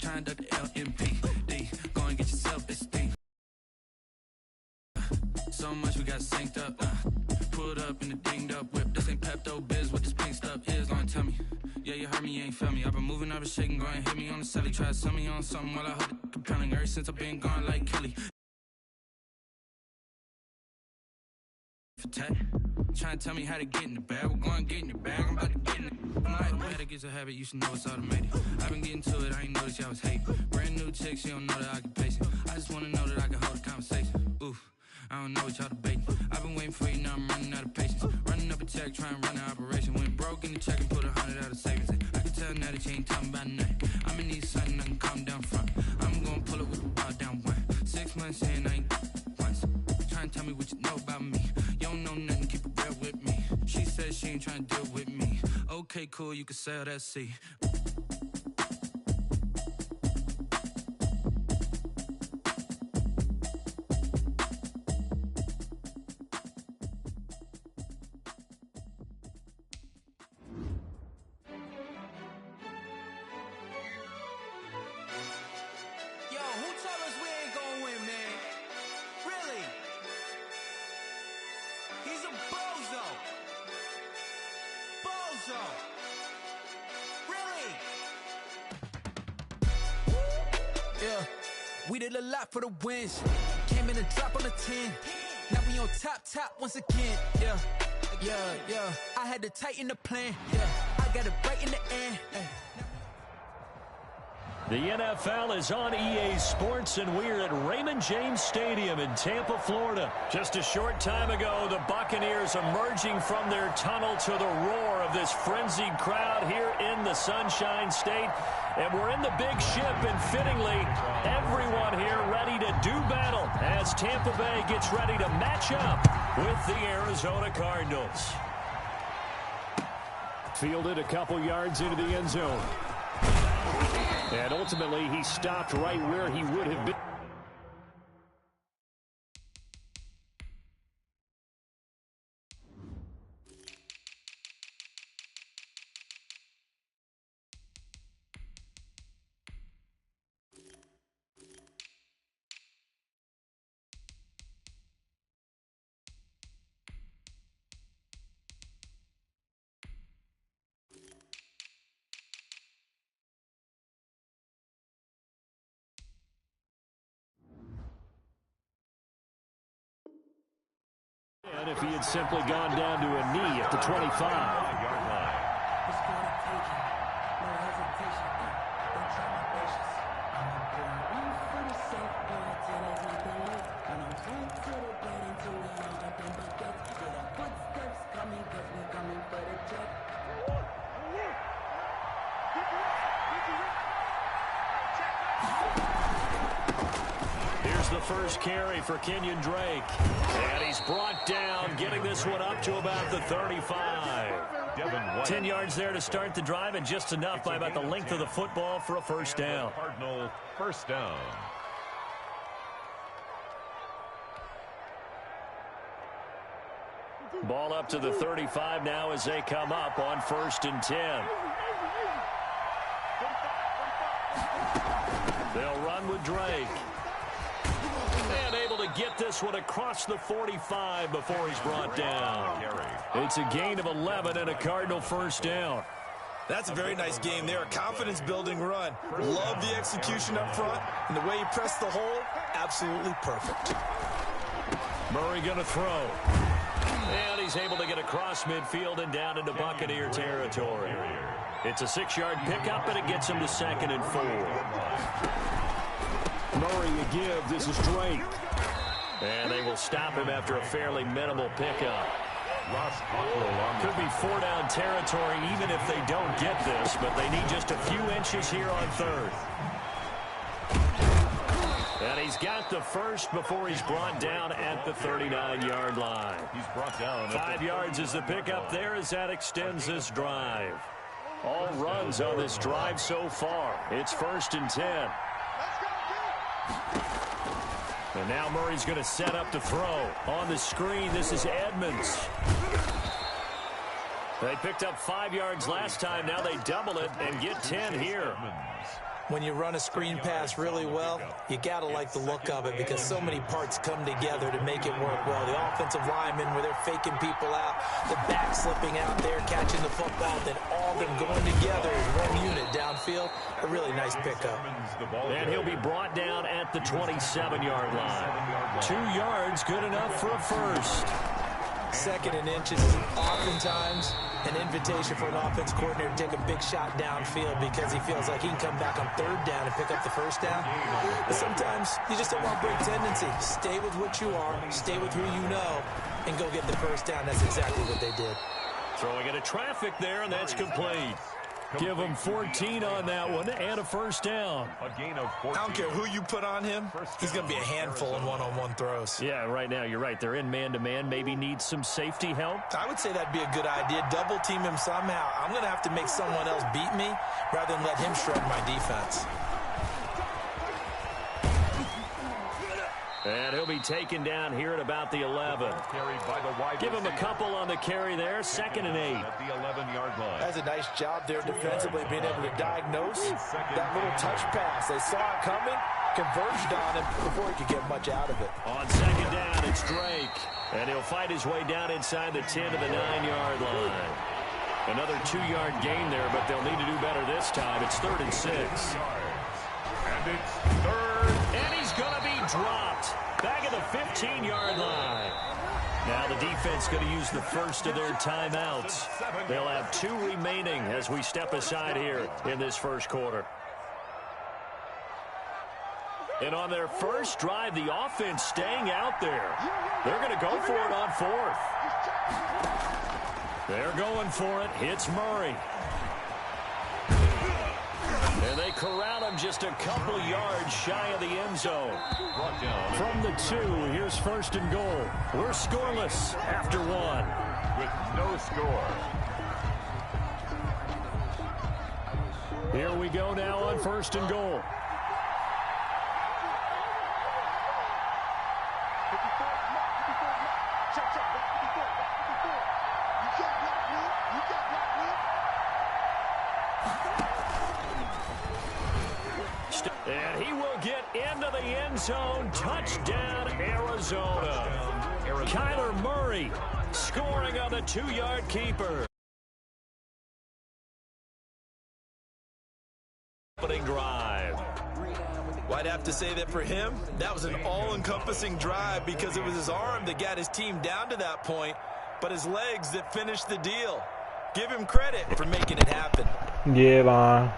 trying to duck the LMPD. Go and get your self-esteem. So much we got synced up. Pulled up in the dinged up whip. This ain't Pepto Biz, what this pink stuff is. Gonna tell me. Yeah, you heard me, you ain't felt me. I've been moving, I've been shaking, go and hit me on the celly. Try to sell me on something while I hold it compelling. Ever since I've been gone like Kelly. Trying to tell me how to get in the bag. We're going to get in the bag. I'm about to get in it. I'm like, that gets a habit. You should know it's automated. I've been getting to it. I ain't noticed y'all was hating. Brand new chick. She don't know that I can pace it. I just want to know that I can hold a conversation. Oof. I don't know what y'all debating. I've been waiting for you. Now I'm running out of patience. Running up a check. Trying to run an operation. Went broke in the check and put 100 out of savings. I can tell now that you ain't talking about nothing. I'ma need something I can calm down front. I'm going to pull it with the ball down one. 6 months in. I ain't once. Trying to tell me what you know about me. You don't know nothing, keep it real with me. She said she ain't trying to deal with me. Okay, cool, you can sell that C. Yo, who told us we ain't gonna win, man? Really? He's a bozo. Bozo. Really? Yeah. We did a lot for the wins. Came in and drop on the 10. Now we on top once again. Yeah. I had to tighten the plan. Yeah. I got it right in the end. The NFL is on EA Sports, and we're at Raymond James Stadium in Tampa, Florida. Just a short time ago, the Buccaneers emerging from their tunnel to the roar of this frenzied crowd here in the Sunshine State. And we're in the big ship, and fittingly, everyone here ready to do battle as Tampa Bay gets ready to match up with the Arizona Cardinals. Fielded a couple yards into the end zone. And ultimately, he stopped right where he would have been. And if he had simply gone down to a knee at the 25-yard line. Here's the first carry for Kenyon Drake. And he's brought down, getting this one up to about the 35. 10 yards there to start the drive, and just enough by about the length of the football for a first down. Cardinal first down. Ball up to the 35 now as they come up on 1st and 10. They'll run with Drake. And able to get this one across the 45 before he's brought down. It's a gain of 11 and a Cardinal first down. That's a very nice game there. A confidence-building run. Love the execution up front. And the way he pressed the hole, absolutely perfect. Murray going to throw. And he's able to get across midfield and down into Buccaneer territory. It's a 6-yard pickup, and it gets him to 2nd and 4. Murray a give. This is Drake. And they will stop him after a fairly minimal pickup. Could be 4-down territory even if they don't get this, but they need just a few inches here on 3rd. And he's got the first before he's brought down at the 39-yard line. He's brought down. 5 yards is the pickup there as that extends this drive. All runs on this drive so far. It's 1st and 10. And now Murray's going to set up to throw. On the screen, this is Edmonds. They picked up 5 yards last time. Now they double it and get 10 here. When you run a screen pass really well, you got to like the look of it because so many parts come together to make it work well. The offensive linemen, where they're faking people out, the back slipping out there, catching the football, then all of them going together as one unit downfield. A really nice pickup. And he'll be brought down at the 27-yard line. 2 yards, good enough for a first. Second and inches is oftentimes an invitation for an offense coordinator to take a big shot downfield because he feels like he can come back on third down and pick up the first down. But sometimes you just don't want break tendency. Stay with what you are, stay with who you know, and go get the first down. That's exactly what they did. Throwing into traffic there, and that's complete. Give him 14 on that one and a first down. A gain of 14. I don't care who you put on him. He's going to be a handful in one-on-one throws. Yeah, right now, you're right. They're in man-to-man. Maybe need some safety help. I would say that'd be a good idea. Double team him somehow. I'm going to have to make someone else beat me rather than let him shred my defense. And he'll be taken down here at about the 11. Give him a couple on the carry there. 2nd and 8. At the 11-yard line. That's a nice job there defensively, being able to diagnose that little touch pass. They saw it coming, converged on him before he could get much out of it. On 2nd down, it's Drake. And he'll fight his way down inside the 10 to the 9-yard line. Another 2-yard gain there, but they'll need to do better this time. It's 3rd and 6. And it's 3rd. And he's going to be dropped. Back at the 15-yard line. Now the defense going to use the first of their timeouts. They'll have 2 remaining as we step aside here in this first quarter. And on their first drive, the offense staying out there. They're going to go for it on 4th. They're going for it. Hits Murray. And they corral him just a couple yards shy of the end zone. From the 2, here's 1st and goal. We're scoreless after 1. With no score. Here we go now on 1st and goal. And he will get into the end zone. Touchdown, Arizona. Kyler Murray scoring on the 2-yard keeper. Opening drive. Well, I'd have to say that for him, that was an all-encompassing drive because it was his arm that got his team down to that point, but his legs that finished the deal. Give him credit for making it happen. Yeah, man.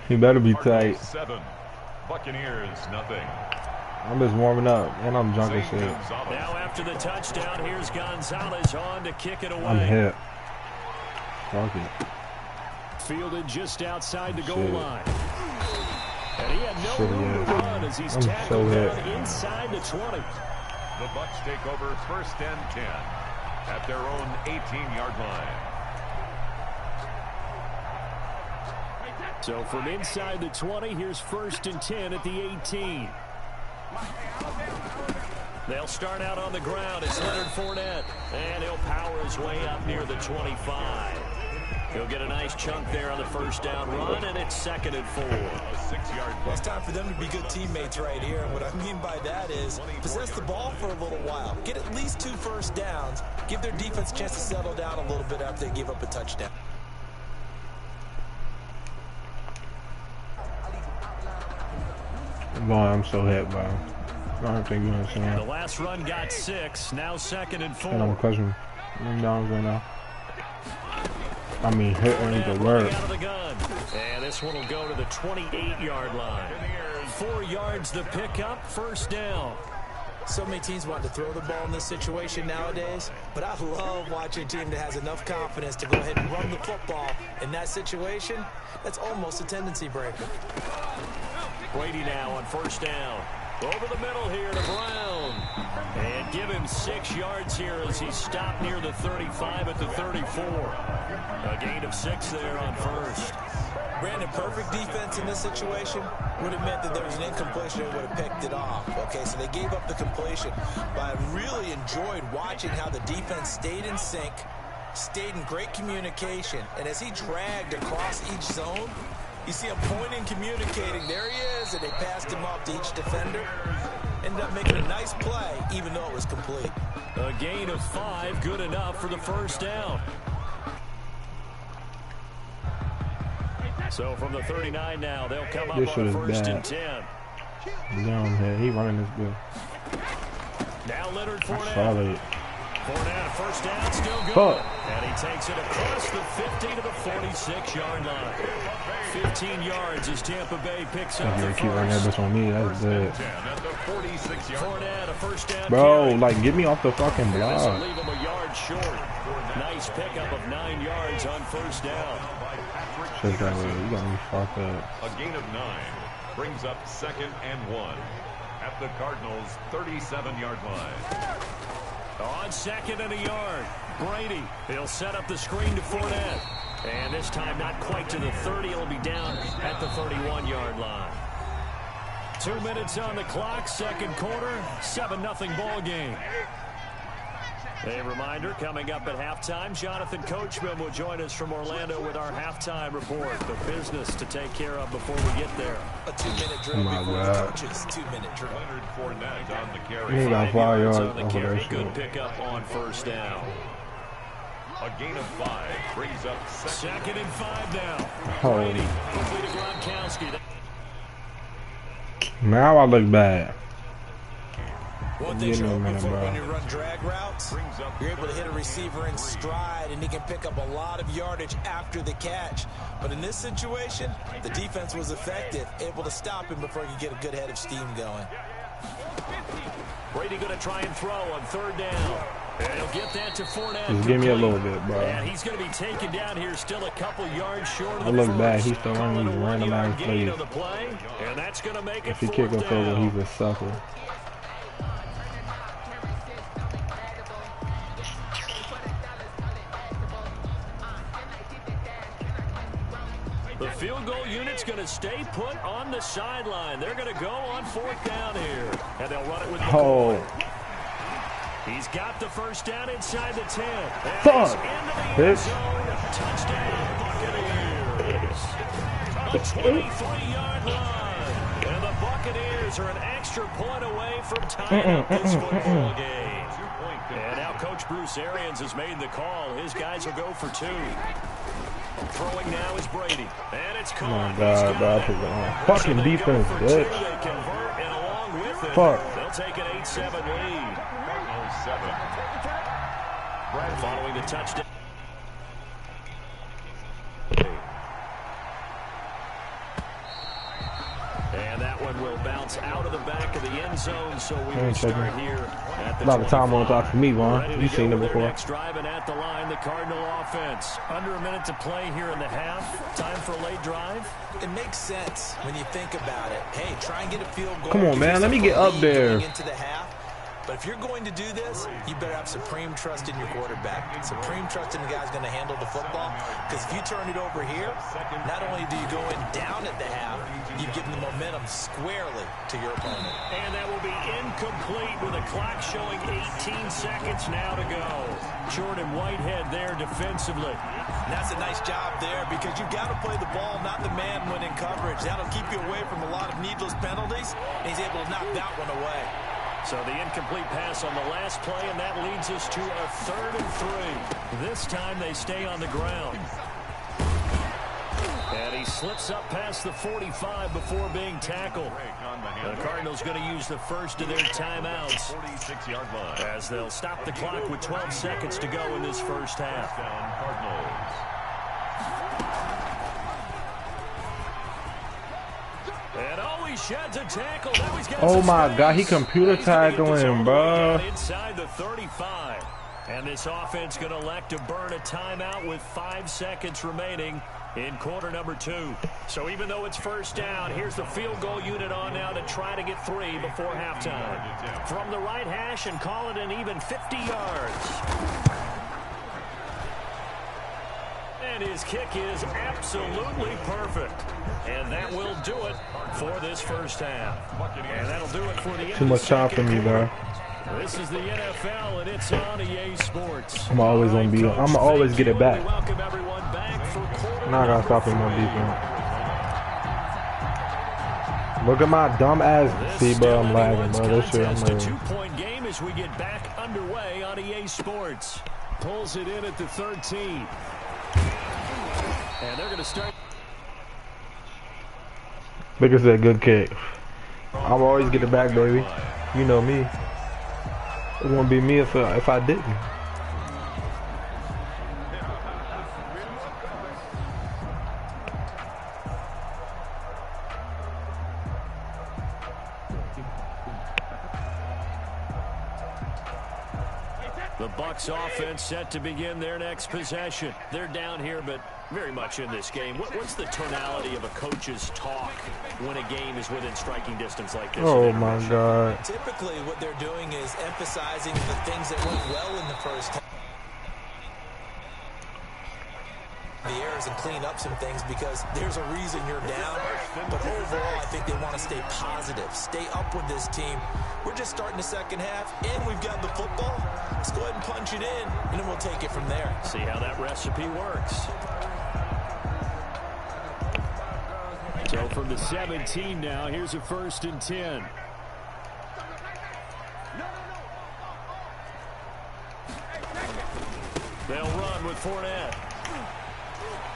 He better be tight. 7. Buccaneers, nothing. I'm just warming up, and I'm drunk as shit. Now after the touchdown, here's Gonzalez on to kick it away. I'm hit. Fuck it. Fielded just outside the goal line. And he had no room to run as he's tackled down inside the 20. The Bucs take over 1st and 10 at their own 18-yard line. So from inside the 20, here's 1st and 10 at the 18. They'll start out on the ground. It's Leonard Fournette. And he'll power his way up near the 25. He'll get a nice chunk there on the first down run, and it's 2nd and 4. 6-yard. Well, it's time for them to be good teammates right here. And what I mean by that is possess the ball for a little while. Get at least 2 first downs. Give their defense a chance to settle down a little bit after they give up a touchdown. Boy, I'm so hit, bro. I don't think you understand. The last run got 6. Now 2nd and 4. And I'm crushing them down right now. I mean, hitting the word. Out of the gun. And this one will go to the 28-yard line. 4 yards the pickup, 1st down. So many teams want to throw the ball in this situation nowadays, but I love watching a team that has enough confidence to go ahead and run the football. In that situation, that's almost a tendency breaker. Brady now on 1st down. Over the middle here to Brown. And give him 6 yards here as he's stopped near the 35 at the 34. A gain of 6 there on 1st. Brandon, perfect defense in this situation would have meant that there was an incompletion and would have picked it off. Okay, so they gave up the completion. But I really enjoyed watching how the defense stayed in sync, stayed in great communication, and as he dragged across each zone, you see him pointing, communicating. There he is, and they passed him off to each defender. Ended up making a nice play, even though it was complete. A gain of 5, good enough for the first down. So from the 39 now, they'll come up on first and 10. Down here, he running this good. Now Leonard Fournette. Solid. Fournette, first down, still good. And he takes it across the 50 to the 46-yard line. 15 yards as Tampa Bay picks up the first. Keep running this on me, that's good. Fournette, a first down. Bro, like, get me off the fucking block. Leave him a yard short. Nice pickup of 9 yards on first down. Shit, that way. You got me fucked up. A gain of 9 brings up 2nd and 1 at the Cardinals' 37-yard line. On 2nd and a yard, Brady. He'll set up the screen to Fournette. And this time not quite to the 30. He'll be down at the 31-yard line. 2 minutes on the clock, second quarter, 7-0 ball game. A reminder, coming up at halftime, Jonathan Coachman will join us from Orlando with our halftime report. The business to take care of before we get there. A 2-minute drill before the coaches. 2-minute drill. Leonard Fournette on the carry. He got 5 yards on the over carry. that Good shit. pickup on first down. A gain of 5 brings up 2nd and 5 now. Oh. Brady quickly to Gronkowski. Now I look bad. One thing you're hoping for when you run drag routes, you're able to hit a receiver in stride, and he can pick up a lot of yardage after the catch. But in this situation, the defense was effective, able to stop him before he could get a good head of steam going. Brady going to try and throw on 3rd down. And he'll get that to Fournette. Just give me a little bit, bro. And he's going to be taken down here, still a couple yards short of I the look first. bad. He's still running these random ass plays. And that's going to make it If he 4th kick us down. over, he's a sucker. The field goal unit's going to stay put on the sideline. They're going to go on 4th down here. And they'll run it with McCoy. He's got the first down inside the 10. Fuck. Touchdown, Buccaneers. A 23-yard line. And the Buccaneers are an extra point away from tying up this football game. And now Coach Bruce Arians has made the call. His guys will go for 2. Throwing now is Brady. And it's caught. Oh my God, bro. I put the fucking defense, bitch. They convert, and along with it, Fuck. they'll take an 8-7 lead. Following the touchdown. And that one will bounce out of the back of the end zone, so we will start here at the About the time on talk for me, Vaughn. Ready to You've seen go it with their before. next drive, and at the line, the Cardinal offense. Under a minute to play here in the half. Time for a late drive. It makes sense when you think about it. Hey, try and get a field goal. Come on, man. Let me get up there. Into the half. But if you're going to do this, you better have supreme trust in your quarterback. Supreme trust in the guy's going to handle the football. Because if you turn it over here, not only do you go in down at the half, you've given the momentum squarely to your opponent. And that will be incomplete with a clock showing 18 seconds now to go. Jordan Whitehead there defensively. And that's a nice job there because you've got to play the ball, not the man when in coverage. That'll keep you away from a lot of needless penalties. And he's able to knock that one away. So the incomplete pass on the last play, and that leads us to a 3rd and 3. This time they stay on the ground. And he slips up past the 45 before being tackled. The Cardinals going to use the first of their timeouts 46-yard line. as they'll stop the clock with 12 seconds to go in this first half. Cardinals. And he sheds a tackle. Now he's got Oh some my space. God, he computer He's gonna get this tackling, all bro. down inside the 35. And this offense going to elect to burn a timeout with 5 seconds remaining in quarter number 2. So even though it's first down, here's the field goal unit on now to try to get 3 before halftime. From the right hash and call it an even 50 yards. And his kick is absolutely perfect. And that will do it for this first half. And that'll do it for the Too much time for me, bro. This is the NFL, and it's on EA Sports. I'm always gonna be. I'm gonna always get it back. Welcome everyone back for Now I gotta stop him on defense. Look at my dumb ass. See, bro, I'm lagging, bro. This shit, I'm lagging. A 2-point game as we get back underway on EA Sports. Pulls it in at the 13. And they're going to start. Bigger said good kick. I'm always get it back, baby. You know me. It wouldn't be me if I didn't. The Bucs offense set to begin their next possession. They're down here, but very much in this game. What's the tonality of a coach's talk when a game is within striking distance like this? Oh, my God. Typically, what they're doing is emphasizing the things that went well in the first half. The errors and clean up some things because there's a reason you're down. But overall, I think they want to stay positive, stay up with this team. We're just starting the second half, and we've got the football. Let's go ahead and punch it in, and then we'll take it from there. See how that recipe works. So from the 17 now, here's a 1st and 10. They'll run with Fournette.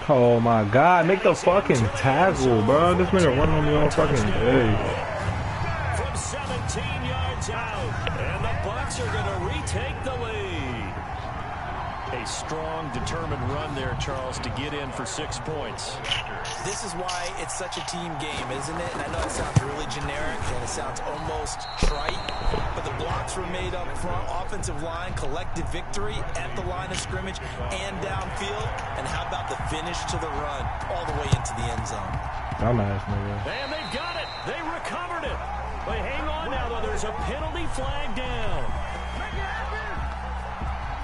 Oh my God, make the fucking tackle, bro. This nigga running on me all fucking day. From 17 yards out, and the Bucs are going to retake the lead. A strong, determined run there, Charles, to get in for 6 points. This is why it's such a team game, isn't it? And I know it sounds really generic and it sounds almost trite, but the blocks were made up front, offensive line, collective victory at the line of scrimmage and downfield. And how about the finish to the run all the way into the end zone? Dumbass nigga. And they've got it. They recovered it. But hang on now, though. There's a penalty flag down.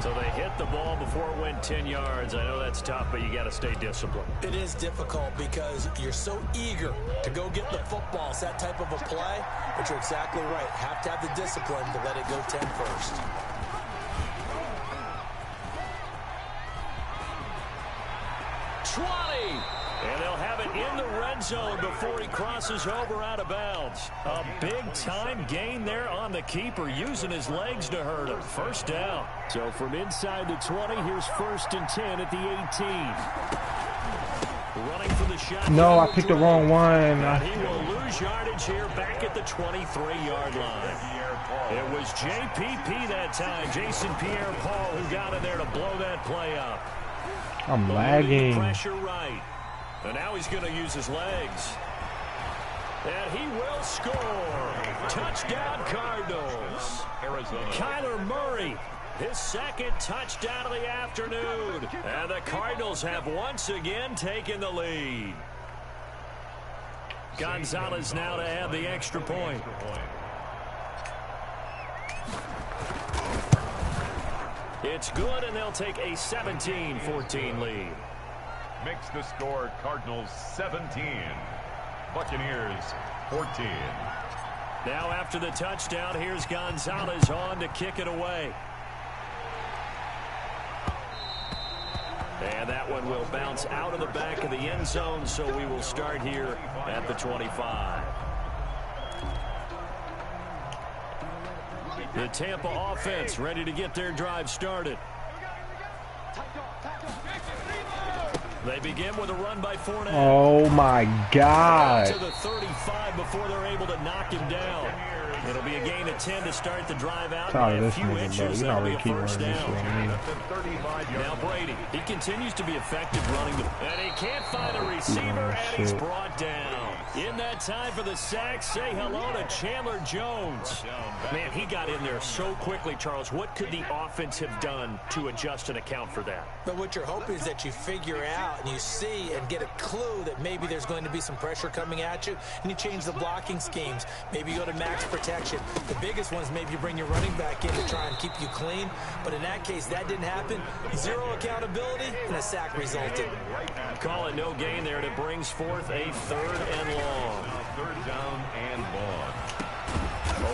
So they hit the ball before it went 10 yards. I know that's tough, but you got to stay disciplined. It is difficult because you're so eager to go get the football. It's that type of a play, but you're exactly right. Have to have the discipline to let it go 10 first. And they'll have it in the red zone before he crosses over out of bounds. A big-time gain there on the keeper, using his legs to hurt him. First down. So from inside the 20, here's 1st and 10 at the 18. Running for the shot. No, I picked the wrong one. And he will lose yardage here back at the 23-yard line. It was JPP that time, Jason Pierre-Paul, who got in there to blow that play up. I'm lagging. Pressure right. And now he's going to use his legs. And he will score. Touchdown, Cardinals. Arizona. Kyler Murray, his second touchdown of the afternoon. And the Cardinals have once again taken the lead. Gonzalez now to add the extra point. It's good, and they'll take a 17-14 lead. Makes the score Cardinals 17. Buccaneers 14. Now after the touchdown, here's Gonzalez on to kick it away. And that one will bounce out of the back of the end zone, so we will start here at the 25. The Tampa offense ready to get their drive started. They begin with a run by Fournette. Oh my God. To the 35 before they're able to knock him down. It'll be a gain of 10 to start the drive out. Sorry, By a this few nigga, bro. inches, You that'll already be a keep first running this down. shit on me. Now Brady, he continues to be effective running the, and he can't find a receiver, and he's brought down. In that time for the sack, say hello to Chandler Jones. Man, he got in there so quickly, Charles. What could the offense have done to adjust and account for that? But what you're hoping is that you figure out and you see and get a clue that maybe there's going to be some pressure coming at you, and you change the blocking schemes. Maybe you go to max protection. The biggest one is maybe you bring your running back in to try and and keep you clean. But in that case, that didn't happen. Zero accountability, and a sack resulted. Call it no gain there, and it brings forth a 3rd and long. 3rd down and long.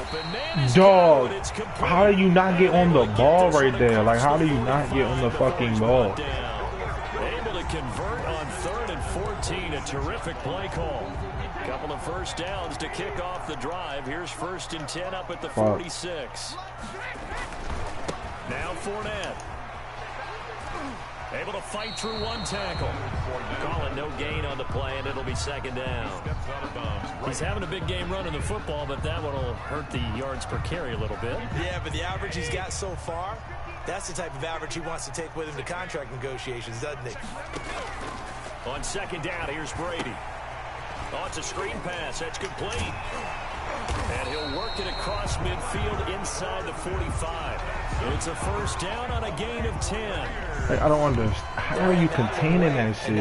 Open man is Dog, good. It's complete. how do you not get on the ball right there? Like, how do you not get on the fucking ball? Able to convert on 3rd and 14. A terrific play call. Couple of first downs to kick off the drive. Here's 1st and 10 up at the 46. Now Fournette. Able to fight through one tackle. Call it no gain on the play, and it'll be 2nd down. He's having a big game running the football, but that one will hurt the yards per carry a little bit. Yeah, but the average he's got so far, that's the type of average he wants to take with him to contract negotiations, doesn't he? On 2nd down, here's Brady. Oh, it's a screen pass. That's complete. And he'll work it across midfield inside the 45. It's a 1st down on a gain of 10. Like, I don't understand. How are you containing that shit?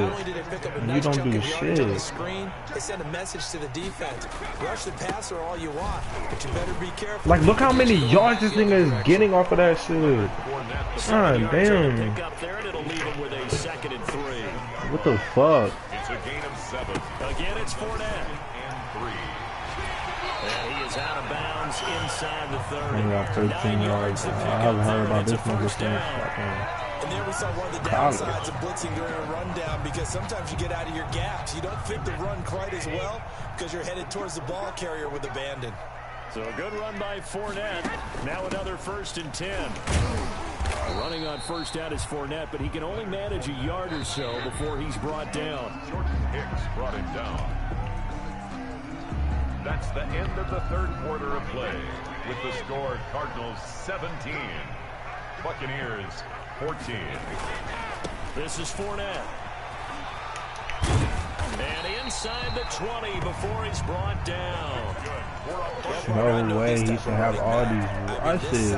You don't do shit. On the screen, they send a message to the defense. Rush the passer all you want, but you better be careful. Like, look how many yards this nigga is getting off of that shit. God damn. Pick up there, and it'll leave him with a 2nd and 3. What the fuck? It's a gain of 7. Again, it's Fournette. And 3. And he is out of bounds inside the 30. He got 13 yards. I haven't heard about this nigga since. And there we saw one of the downsides of blitzing during a rundown, because sometimes you get out of your gaps. You don't fit the run quite as well because you're headed towards the ball carrier with abandon. So a good run by Fournette. Now another 1st and 10. Running on 1st down is Fournette, but he can only manage a yard or so before he's brought down. Jordan Hicks brought him down. That's the end of the 3rd quarter of play. With the score, Cardinals 17, Buccaneers 14. This is Fournette. And inside the 20 before he's brought down. No way he should have all these rushes.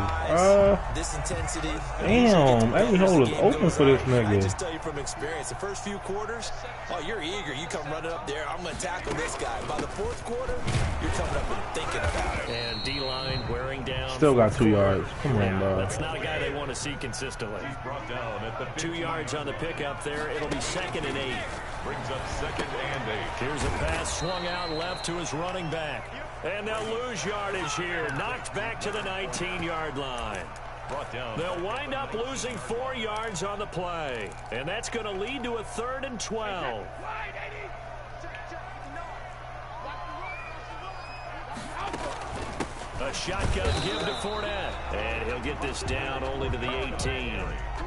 This intensity. Damn, every hole is open for this I nigga. just tell you from experience, the first few quarters, oh, you're eager. You come running up there, I'm going to tackle this guy. By the 4th quarter, you're coming up and thinking about it. And D-line wearing down. Still got 2 yards. Come on, dog. That's not a guy they want to see consistently. He's brought down at the 2 yards on the pickup there. It'll be 2nd and 8. Brings up 2nd and 8. Here's a pass swung out left to his running back. And they'll lose yardage here. Knocked back to the 19-yard line. Brought down. They'll wind up losing 4 yards on the play. And that's going to lead to a 3rd and 12. A shotgun give to Fournette. And he'll get this down only to the 18.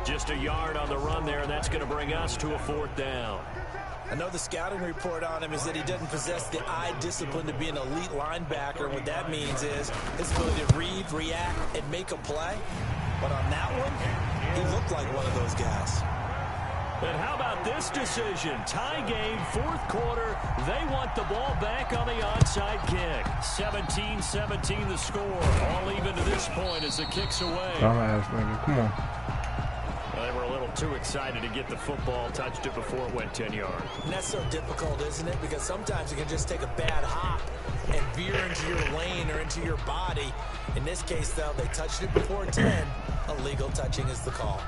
Just a yard on the run there, and that's going to bring us to a 4th down. I know the scouting report on him is that he doesn't possess the eye discipline to be an elite linebacker. And what that means is his ability to read, react, and make a play. But on that one, he looked like one of those guys. And how about this decision? Tie game, 4th quarter. They want the ball back on the onside kick. 17-17 the score. All even to this point as the kick's away. Dumbass nigga, come on. They were a little too excited to get the football, touched it before it went 10 yards. And that's so difficult, isn't it? Because sometimes you can just take a bad hop and veer into your lane or into your body. In this case, though, they touched it before 10. Illegal touching is the call.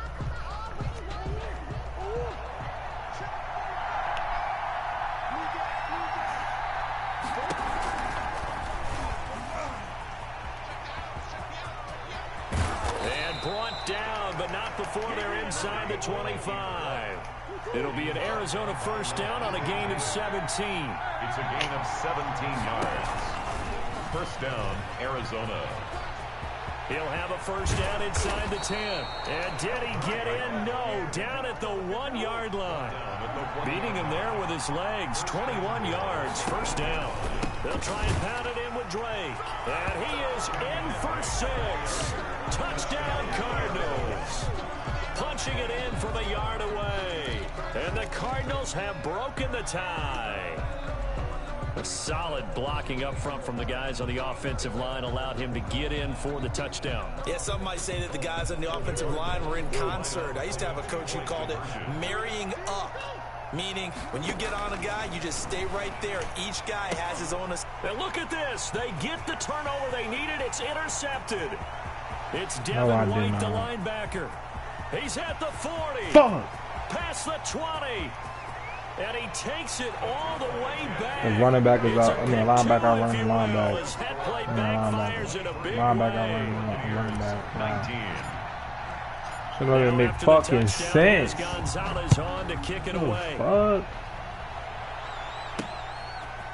Brought down, but not before they're inside the 25. It'll be an Arizona 1st down on a gain of 17. It's a gain of 17 yards. 1st down, Arizona. He'll have a 1st down inside the 10. And did he get in? No. Down at the 1-yard line. Beating him there with his legs. 21 yards. 1st down. They'll try and pound it in with Drake. And he is in for 6. Touchdown, Cardinals. Punching it in from a yard away. And the Cardinals have broken the tie. A solid blocking up front from the guys on the offensive line allowed him to get in for the touchdown. Yeah, some might say that the guys on the offensive line were in concert. I used to have a coach who called it marrying up. Meaning, when you get on a guy, you just stay right there. Each guy has his own... And look at this. They get the turnover they needed. It's intercepted. It's No, I Devin did White, the not. linebacker. He's at the 40. Fuck. Past the 20. And he takes it all the way back. The running back is out. I mean, linebacker out running linebacker. His head play backfires in a big Linebacker running back. Wow. 19. Shouldn't even make fucking sense. Gonzalez on to kick it away. Fuck.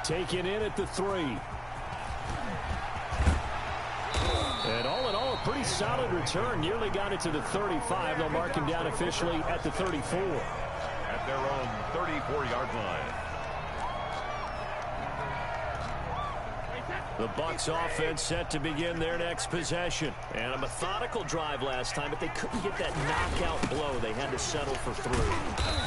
Taken in at the 3. And all in all, a pretty solid return. Nearly got it to the 35. They'll mark him down officially at the 34. At their own 34-yard line. The Bucs offense set to begin their next possession. And a methodical drive last time, but they couldn't get that knockout blow. They had to settle for 3.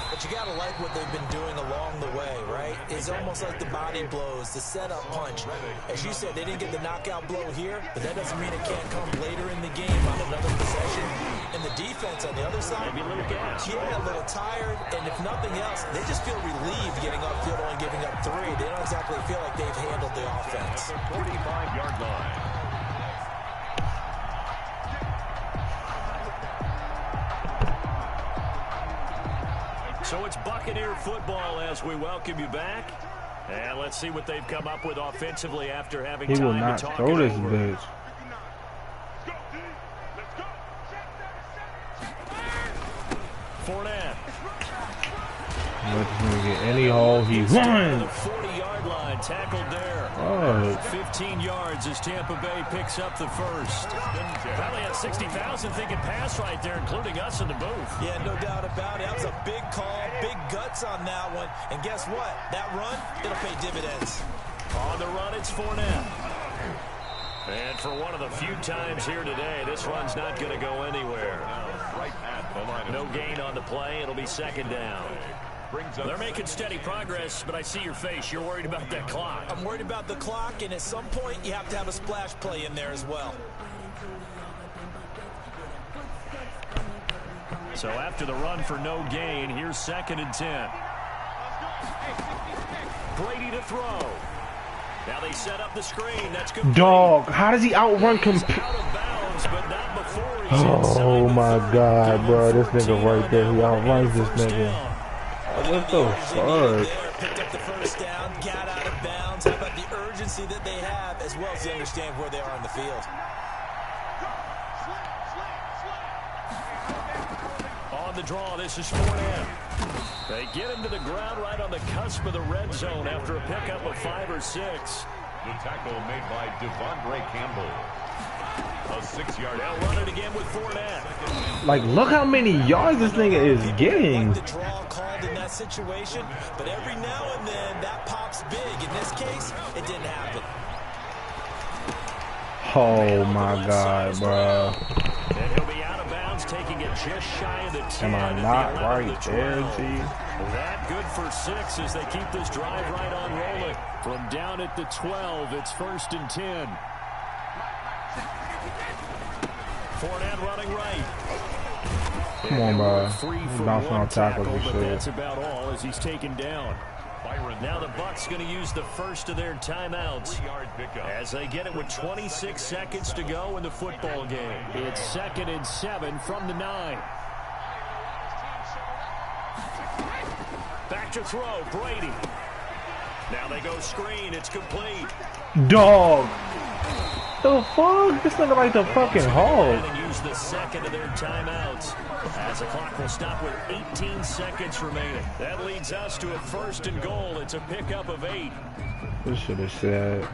But you got to like what they've been doing along the way, right? It's almost like the body blows, the setup punch. As you said, they didn't get the knockout blow here, but that doesn't mean it can't come later in the game on another possession. And the defense on the other side, Maybe a little gas. Yeah, a little tired, and if nothing else, they just feel relieved getting upfield, only giving up 3. They don't exactly feel like they've handled the offense. 45-yard line. So it's Buccaneer football as we welcome you back. And let's see what they've come up with offensively after having He time will not to talk throw it this over. bitch. Fournette. Let this nigga get any hole he The runs. 40-yard line, tackled there. Oh. 15 yards as Tampa Bay picks up the first. Probably had 60,000 thinking pass right there, including us in the booth. Yeah, no doubt about it. That was a big call, big guts on that one. And guess what? That run, it'll pay dividends. On the run, it's Fournette. And for one of the few times here today, this run's not going to go anywhere. Right at the line. No gain on the play. It'll be second down. They're making steady progress, but I see your face. You're worried about that clock. I'm worried about the clock, and at some point, you have to have a splash play in there as well. So after the run for no gain, here's 2nd and 10. Brady to throw. Now they set up the screen. That's good. Dog, how does he outrun Out of bounds, but not before he's Oh inside my the 30. God, bro. This nigga 14 right there, he on outruns a this first nigga. down. What the fuck? Picked up the first down, got out of bounds. How about the urgency that they have, as well as they understand where they are on the field? On the draw, this is Fournette. They get him to the ground right on the cusp of the red zone after a pickup of 5 or 6. The tackle made by Devondre Campbell. A 6-yard. They'll run it again with Fournette. Like, look how many yards this nigga is getting. Like the draw called in that situation, but every now and then that pops big. In this case, it didn't happen. Oh my God, bro. And he'll be out of bounds, taking it just shy of the 10. Am I not right there, G? That good for 6 as they keep this drive right on rolling. From down at the 12, it's 1st and 10. Fournette running right. Come on, bro. Free He's for bouncing one on tackles tackle, and but shit. that's about all as he's taken down. Now the Bucs going to use the first of their timeouts 3-yard pickup. as they get it with 26 seconds to go in the football game. It's 2nd and 7 from the 9. Back to throw, Brady. Now they go screen, it's complete. Dog. The fuck? This nigga like the fucking hog. And use the second of their timeouts as the clock will stop with 18 seconds remaining. That leads us to a 1st and goal. It's a pickup of 8. This should have said.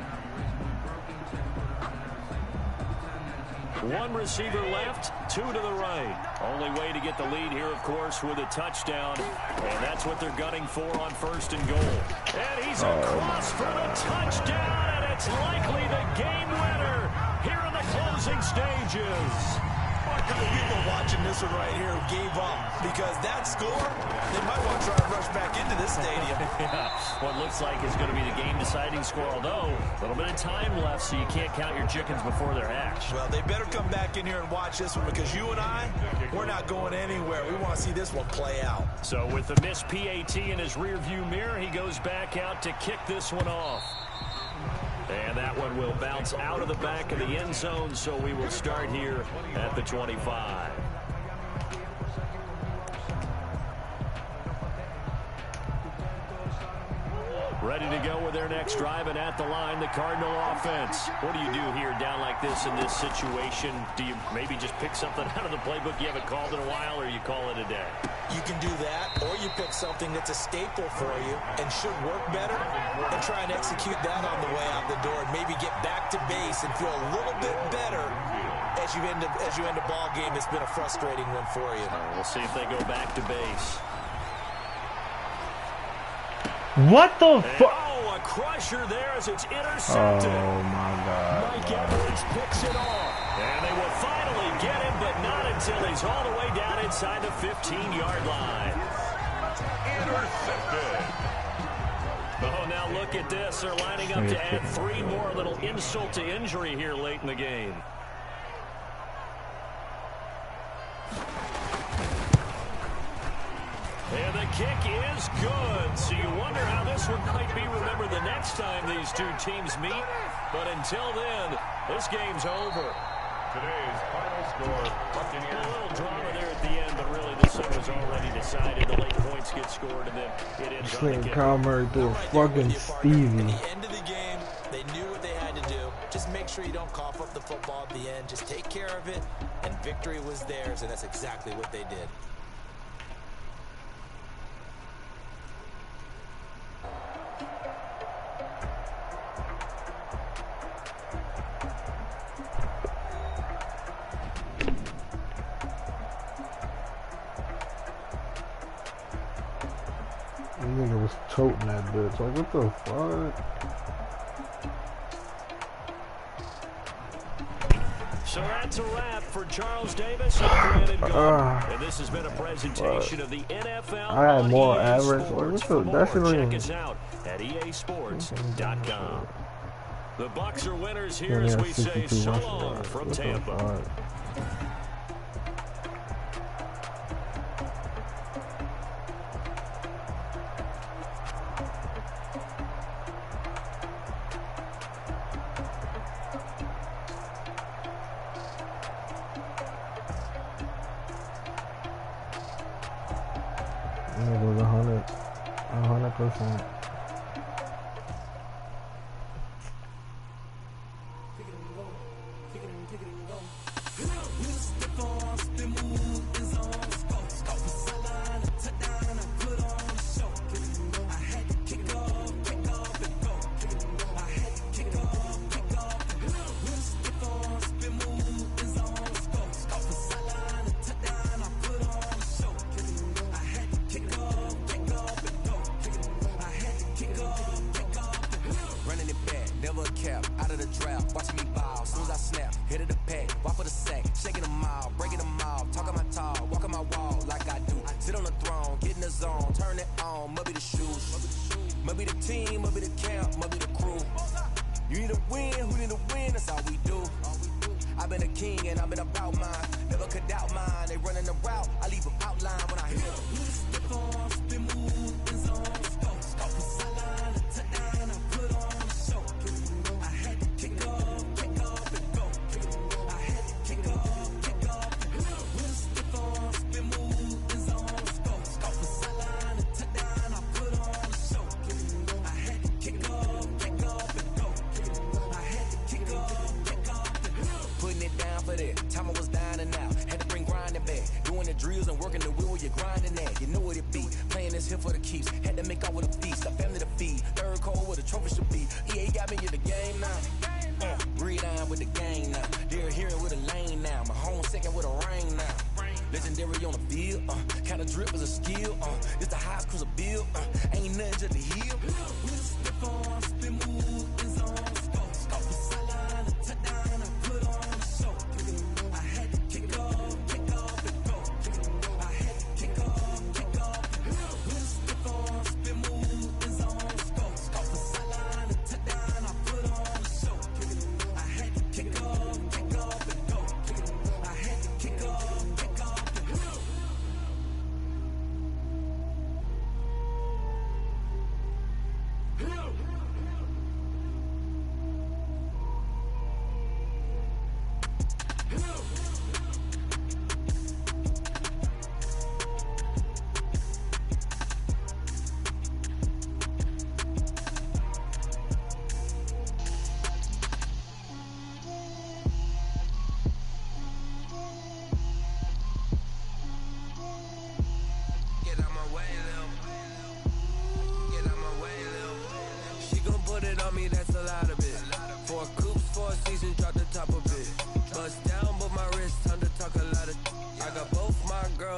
One receiver left, 2 to the right. Only way to get the lead here, of course, with a touchdown. And that's what they're gunning for on 1st and goal. And he's across for the touchdown, and it's likely the game winner here in the closing stages. A couple people watching this one right here who gave up because that score, they might want to try and rush back into this stadium. Yeah, what looks like is going to be the game-deciding score, although a little bit of time left, so you can't count your chickens before they're hatched. Well, they better come back in here and watch this one because you and I, we're not going anywhere. We want to see this one play out. So with the missed PAT in his rearview mirror, he goes back out to kick this one off. And that one will bounce out of the back of the end zone, so we will start here at the 25. Ready to go with their next drive, and at the line, the Cardinal offense. What do you do here down like this in this situation? Do you maybe just pick something out of the playbook you haven't called in a while, or you call it a day? You can do that, or you pick something that's a staple for you and should work better, and try and execute that on the way out the door, and maybe get back to base and feel a little bit better as you end a ball game that's been a frustrating one for you. We'll see if they go back to base. What the fuck? Oh, a crusher there as it's intercepted. Oh, my God. Mike Edwards picks it off. And they will finally get him, but not until he's all the way down inside the 15-yard line. Intercepted. Oh, now look at this. They're lining up to add 3 more. A little insult to injury here late in the game. And the kick is good. So you wonder how this one might be remembered the next time these two teams meet. But until then, this game's over. Today's final score, Buccaneers. A little drama there at the end, but really this one was already decided. The late points get scored, and then it ends on the kick. Calmer through fucking Stevie. At the end of the game, they knew what they had to do. Just make sure you don't cough up the football at the end. Just take care of it, and victory was theirs, and that's exactly what they did. Nigga was toting that bitch. Like, what the fuck? So that's a wrap for Charles Davis and Brandon Gaudin. And this has been a presentation of the NFL. I had more EA average. Sports. Like, For more, check us out at easports.com. The Bucs are winners here as we say so long from Tampa. It was 100%.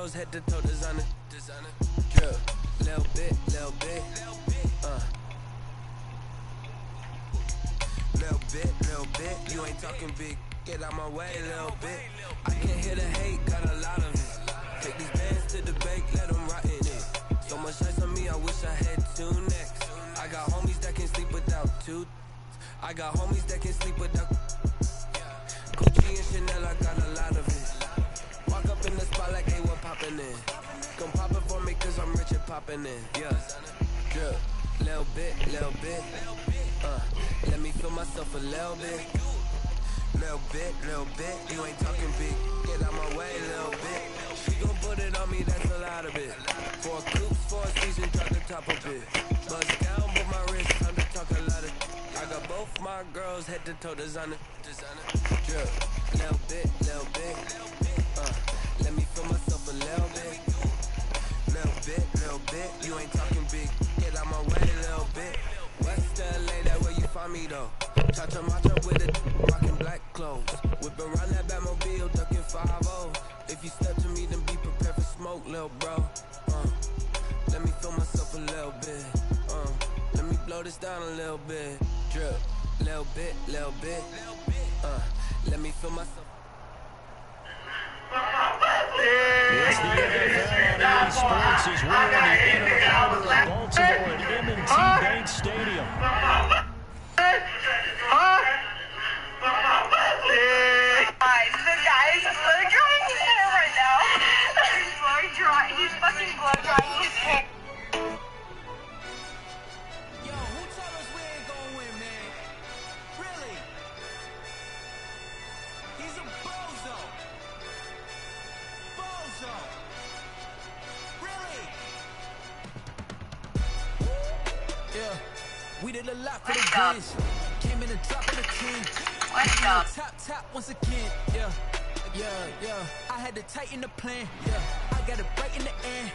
girls head to toe designer. Drip, little bit, little bit. Little bit. You ain't talking big. Get out my way, little bit. I can hear the hate, got a lot of it. Take these bands to the bank, let them rot in it. So much ice on me, I wish I had two necks. I got homies that can sleep without two. I got homies that can sleep without. Gucci and Chanel, I got a lot of it. Walk up in the spot like they were popping in. Come pop it for me, cause I'm rich and popping in. Yeah. Drip, little bit, little bit. Let me feel myself a little bit. Little bit. You ain't talking big. Get out my way, little bit. She gon' put it on me, that's a lot of it. 4 coops, 4 seasons, drop the top a bit. Bust down, but my wrist, time to talk a lot of. I got both my girls head to toe designer. Drip, little bit. Let me feel myself a little bit. Little bit. You ain't talking big. Get out my way, little bit. West LA, that where you find me though. Cha-cha matcha with it, rockin' black clothes. Whip around that Batmobile, ducking 5-0. If you step to me, then be prepared for smoke, lil' bro. Let me feel myself a little bit. Let me blow this down a little bit. Drip, little bit. Let me feel myself. It's the NFL on EA Sports as we're in the inner harbor of Baltimore at M&T Bank Stadium. The guy's blow drying his hair right now. He's fucking blow drying his hair. Yo, who told us we ain't gonna win, man? Really? He's a bozo. Really? Yeah, we did a lot for the wins. Came in and dropped on the team. Top once again. Yeah. I had to tighten the plan. Yeah, I got it right in the end.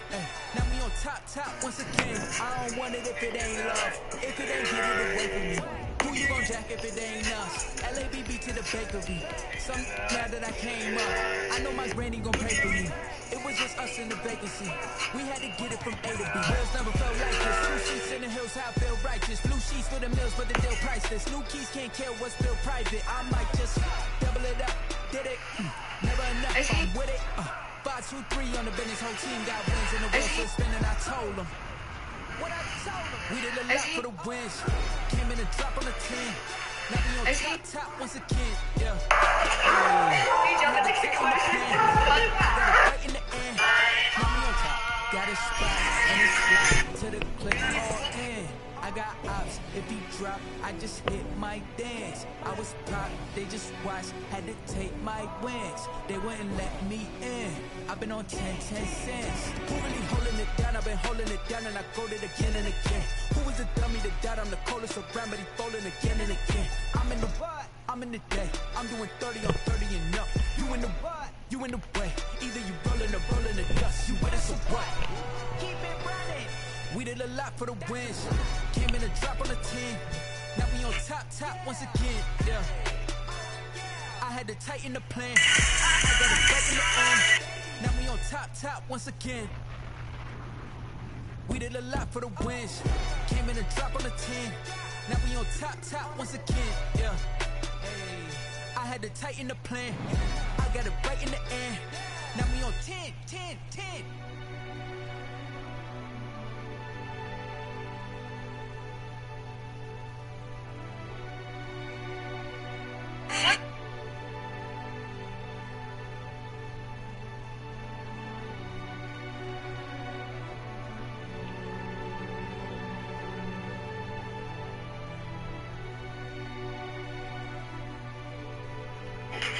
Now we on top once again. I don't want it if it ain't love. If it ain't, get it away from me. Who you gon' jack if it ain't us? LABB to the bakery. Some now that I came up, I know my granny gon' pay for me. It was just us in the vacancy. We had to get it from A to B. Bills never felt like this. Blue sheets in the hills, how I feel righteous. Blue sheets for the mills, but the deal priceless. New keys can't care what's still private. I might just double it up. Did it? Never enough. I'm with it. 5, 2, 3 on the business. Whole team got wins and the wheels still spinning. I told them. What I told them. We did a lot for the wins. Came in and dropped on the 10. Now we on top once again. Yeah. Right in the end. Now we on top. Got a spot and it's slide to the click all in. I got ops, if he drop, I just hit my dance. I was pop, they just watched, had to take my wins. They wouldn't let me in. I've been on 10 cents. Who really holding it down? I've been holding it down and I go it again and again. Who is the dummy that doubt I'm the coldest around, but he falling again and again. I'm in the what? I'm in the day. I'm doing 30 on 30 and up. You in the what? You in the way. Either you rolling or rolling the dust. You with us or what? Keep it running. We did a lot for the wins. Came in and dropped on the 10. Now we on top once again. Yeah. I had to tighten the plan. I got it back in the end. Now we on top once again. We did a lot for the wins. Came in and dropped on the 10. Now we on top once again. Yeah. I had to tighten the plan. I got it right in the end. Now we on 10.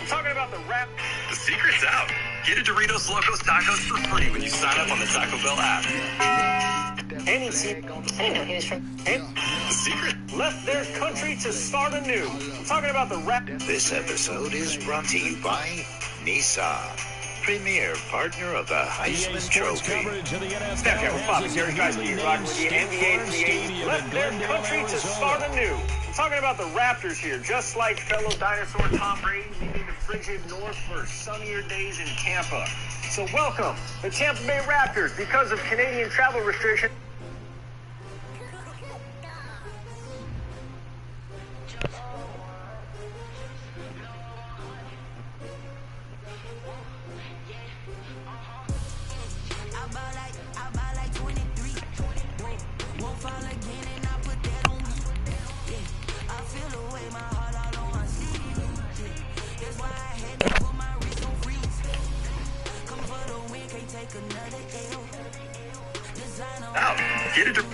Talking about the rap. The secret's out. Get a Doritos Locos Tacos for free when you sign up on the Taco Bell app. The secret left their country to start anew. Talking about the rap. This episode is brought to you by Nissan, premier partner of the Heisman Trophy. Snapchat with Pop and Jerry Geisler here, rocking with the NBA creators. Left their country to start anew. Talking about the Raptors here, just like fellow dinosaur Tom Brady leaving the frigid north for sunnier days in Tampa. So welcome, the Tampa Bay Raptors, because of Canadian travel restrictions.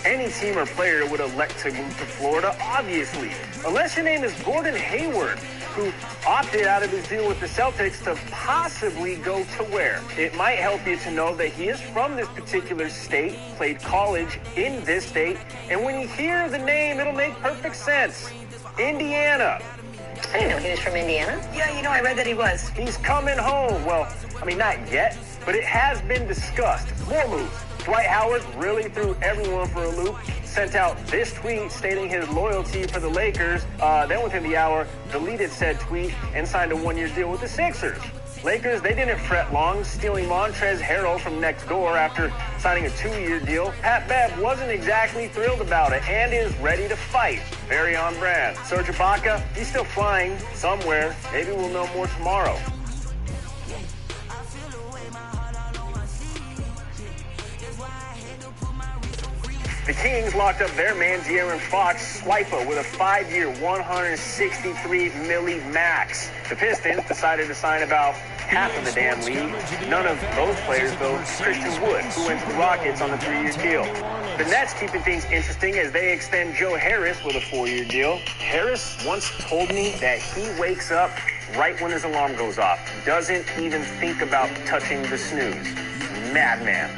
Any team or player would elect to move to Florida, obviously. Unless your name is Gordon Hayward, who opted out of his deal with the Celtics to possibly go to where? It might help you to know that he is from this particular state, played college in this state, and when you hear the name, it'll make perfect sense. Indiana. I didn't know he was from Indiana. Yeah, you know, I read that he was. He's coming home. Well, I mean, not yet, but it has been discussed. More moves. Dwight Howard really threw everyone for a loop, sent out this tweet stating his loyalty for the Lakers, then within the hour, deleted said tweet and signed a one-year deal with the Sixers. Lakers, they didn't fret long, stealing Montrezl Harrell from next door after signing a 2-year deal. Pat Bev wasn't exactly thrilled about it and is ready to fight. Very on brand. Serge Ibaka, he's still flying somewhere. Maybe we'll know more tomorrow. The Kings locked up their man, De'Aaron Fox, Swiper, with a 5-year, $163 million max. The Pistons decided to sign about half of the damn league. None of those players, though. Christian Wood, who went to the Rockets on a 3-year deal. The Nets keeping things interesting as they extend Joe Harris with a 4-year deal. Harris once told me that he wakes up right when his alarm goes off. Doesn't even think about touching the snooze. Madman.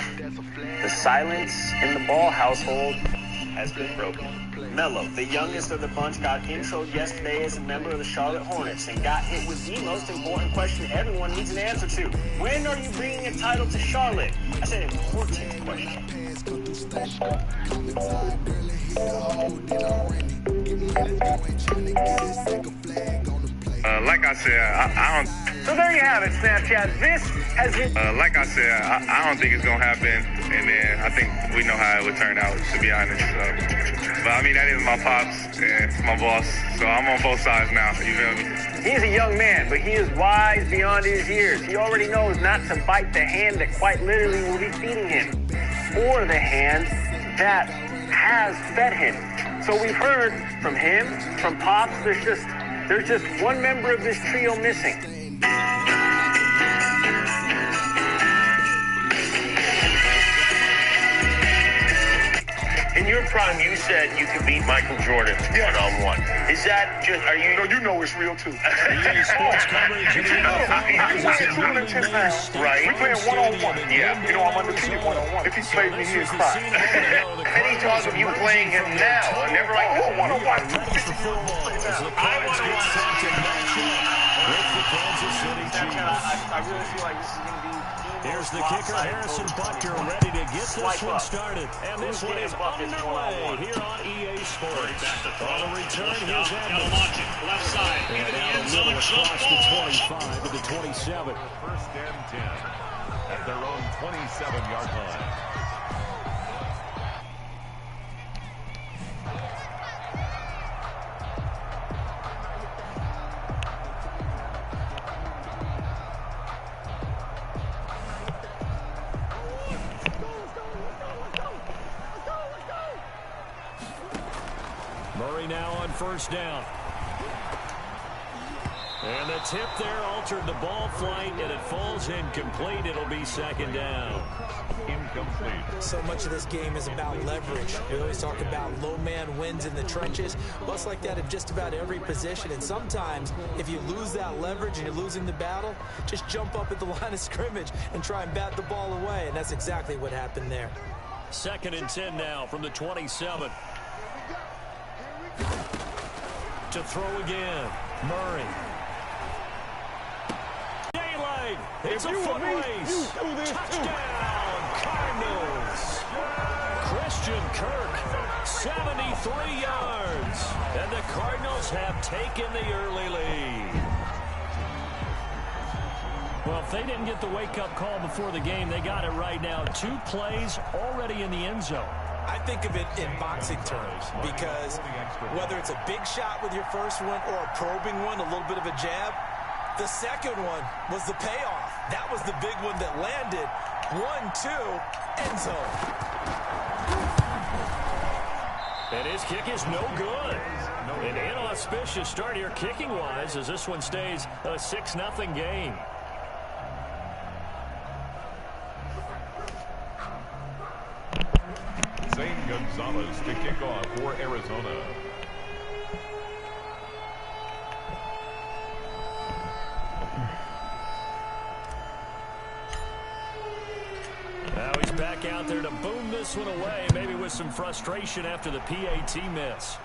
The silence in the Ball household has been broken. Melo, the youngest of the bunch, got introed yesterday as a member of the Charlotte Hornets and got hit with the most important question everyone needs an answer to. When are you bringing a title to Charlotte? That's an important question. Like I said, I don't... So there you have it, Snapchat. This has been... like I said, I don't think it's going to happen. And then I think we know how it would turn out, to be honest. So. But, I mean, that is my pops and my boss. So I'm on both sides now. You feel me? He's a young man, but he is wise beyond his years. He already knows not to bite the hand that quite literally will be feeding him. Or the hand that has fed him. So we've heard from him, from Pops, there's just one member of this trio missing. In your prime, you said you could beat Michael Jordan one-on-one. Is that just, are you... No, you know it's real, too. EA Sports coverage. Right. We're playing one-on-one. Yeah. You know, I'm undefeated one-on-one. If he played me, he'd cry. Any talk of you playing him now? Never like, oh, one-on-one. I want to watch him match up with the Kansas City Chiefs. I really feel like this is going to be... Here's the kicker, Harrison Butker, ready to get this one started. And this one is underway here on EA Sports. On the return, here's Edmonds. Watch it, left side, into the end zone, across the 25 to the 27. First and 10 at their own 27-yard line. Murray now on first down. And the tip there altered the ball flight, and it falls incomplete. It'll be second down. Incomplete. So much of this game is about leverage. We always talk about low man wins in the trenches. Well, it's like that in just about every position. And sometimes, if you lose that leverage and you're losing the battle, just jump up at the line of scrimmage and try and bat the ball away. And that's exactly what happened there. Second and 10 now from the 27. To throw again, Murray. Daylight. It's a foot race. Touchdown, Cardinals. Christian Kirk, 73 yards. And the Cardinals have taken the early lead. Well, if they didn't get the wake-up call before the game, they got it right now. 2 plays already in the end zone. I think of it in boxing terms because whether it's a big shot with your first one or a probing one, a little bit of a jab, the second one was the payoff. That was the big one that landed. 1-2, end zone. And his kick is no good. An inauspicious start here kicking-wise as this one stays a 6-0 game. Zane Gonzalez to kick off for Arizona. Now he's back out there to boom this one away, maybe with some frustration after the PAT miss.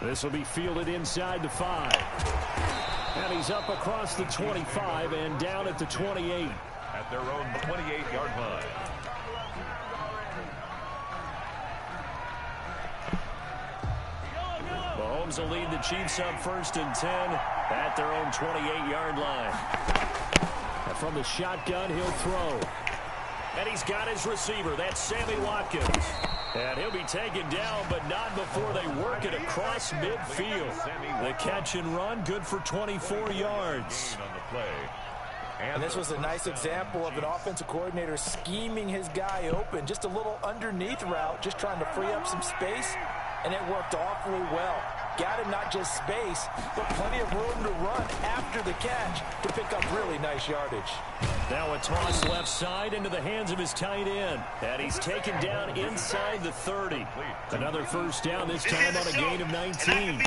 This will be fielded inside the 5. And he's up across the 25 and down at the 28. At their own 28-yard line. Mahomes will lead the Chiefs up 1st and 10 at their own 28-yard line. And from the shotgun, he'll throw. And he's got his receiver. That's Sammy Watkins. And he'll be taken down, but not before they work it across midfield. The catch and run, good for 24 yards. And this was a nice example of an offensive coordinator scheming his guy open. Just a little underneath route, just trying to free up some space. And it worked awfully well. Got him not just space, but plenty of room to run after the catch to pick up really nice yardage. Now a toss left side into the hands of his tight end. And he's taken down inside the 30. Another first down, this time on a gain of 19.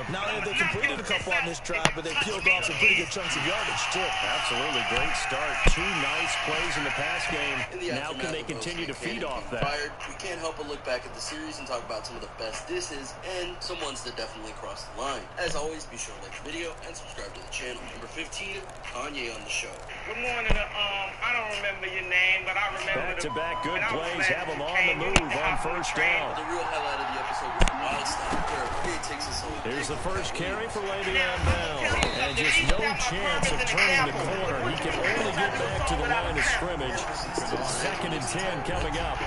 Not only have they completed a couple on this drive, but they peeled off some pretty good chunks of yardage, too. Absolutely, great start. 2 nice plays in the pass game. Now can they continue to feed off that? We can't help but look back at the series and talk about some of the best disses and some ones that definitely crossed the line. As always, be sure to like the video and subscribe to the channel. Number 15, Kanye on the show. Good morning. I don't remember your name, but I remember back-to-back good plays have them on the move on first down. The real highlight of the episode was the wild style where it takes us over. Here's the first carry for Le'Veon Bell. And just no chance of turning the corner. He can only get back to the line of scrimmage. 2nd and 10 coming up.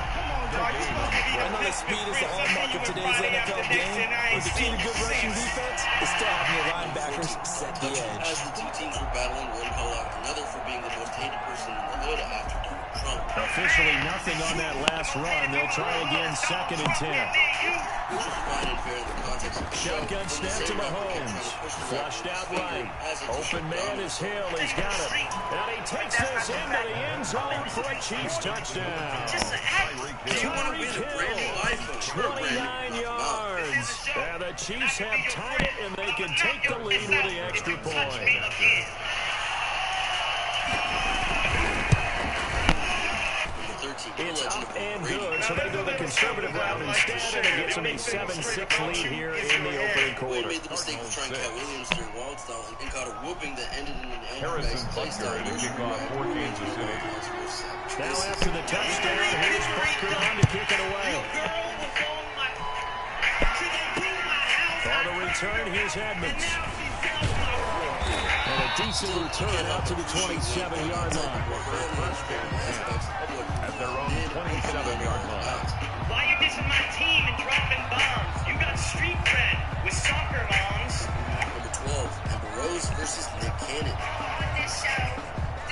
I know that speed is the hallmark of today's NFL game, but the key to good rushing defense is still having your linebackers set the edge. As the 2 teams were battling, one call out another for being the most hated person in the hood after Donald Trump. Officially nothing on that last run. They'll try again 2nd and 10. Shotgun snap to Mahomes. Flushed out right. Open man is Hill. He's got it. And he takes this into the end zone for a Chiefs touchdown. Tyreek Hill, 29 yards. And the Chiefs have tied it, and they can take the lead with the extra point. It's up and good, so they go the conservative route instead, and it gets them a 7-6 lead here in the opening quarter. Made the mistake of trying Cat Williams during wild style and caught a whooping that ended in an Harrison play style. Now after the touchdown, here's Butker on to kick it away. On the return, here's Edmonds. And a decent return out to the 27-yard line. At their own 27-yard line. Why you dissing my team and dropping bombs? You got street cred with soccer moms. Number 12, Amber Rose versus Nick Cannon. On this show,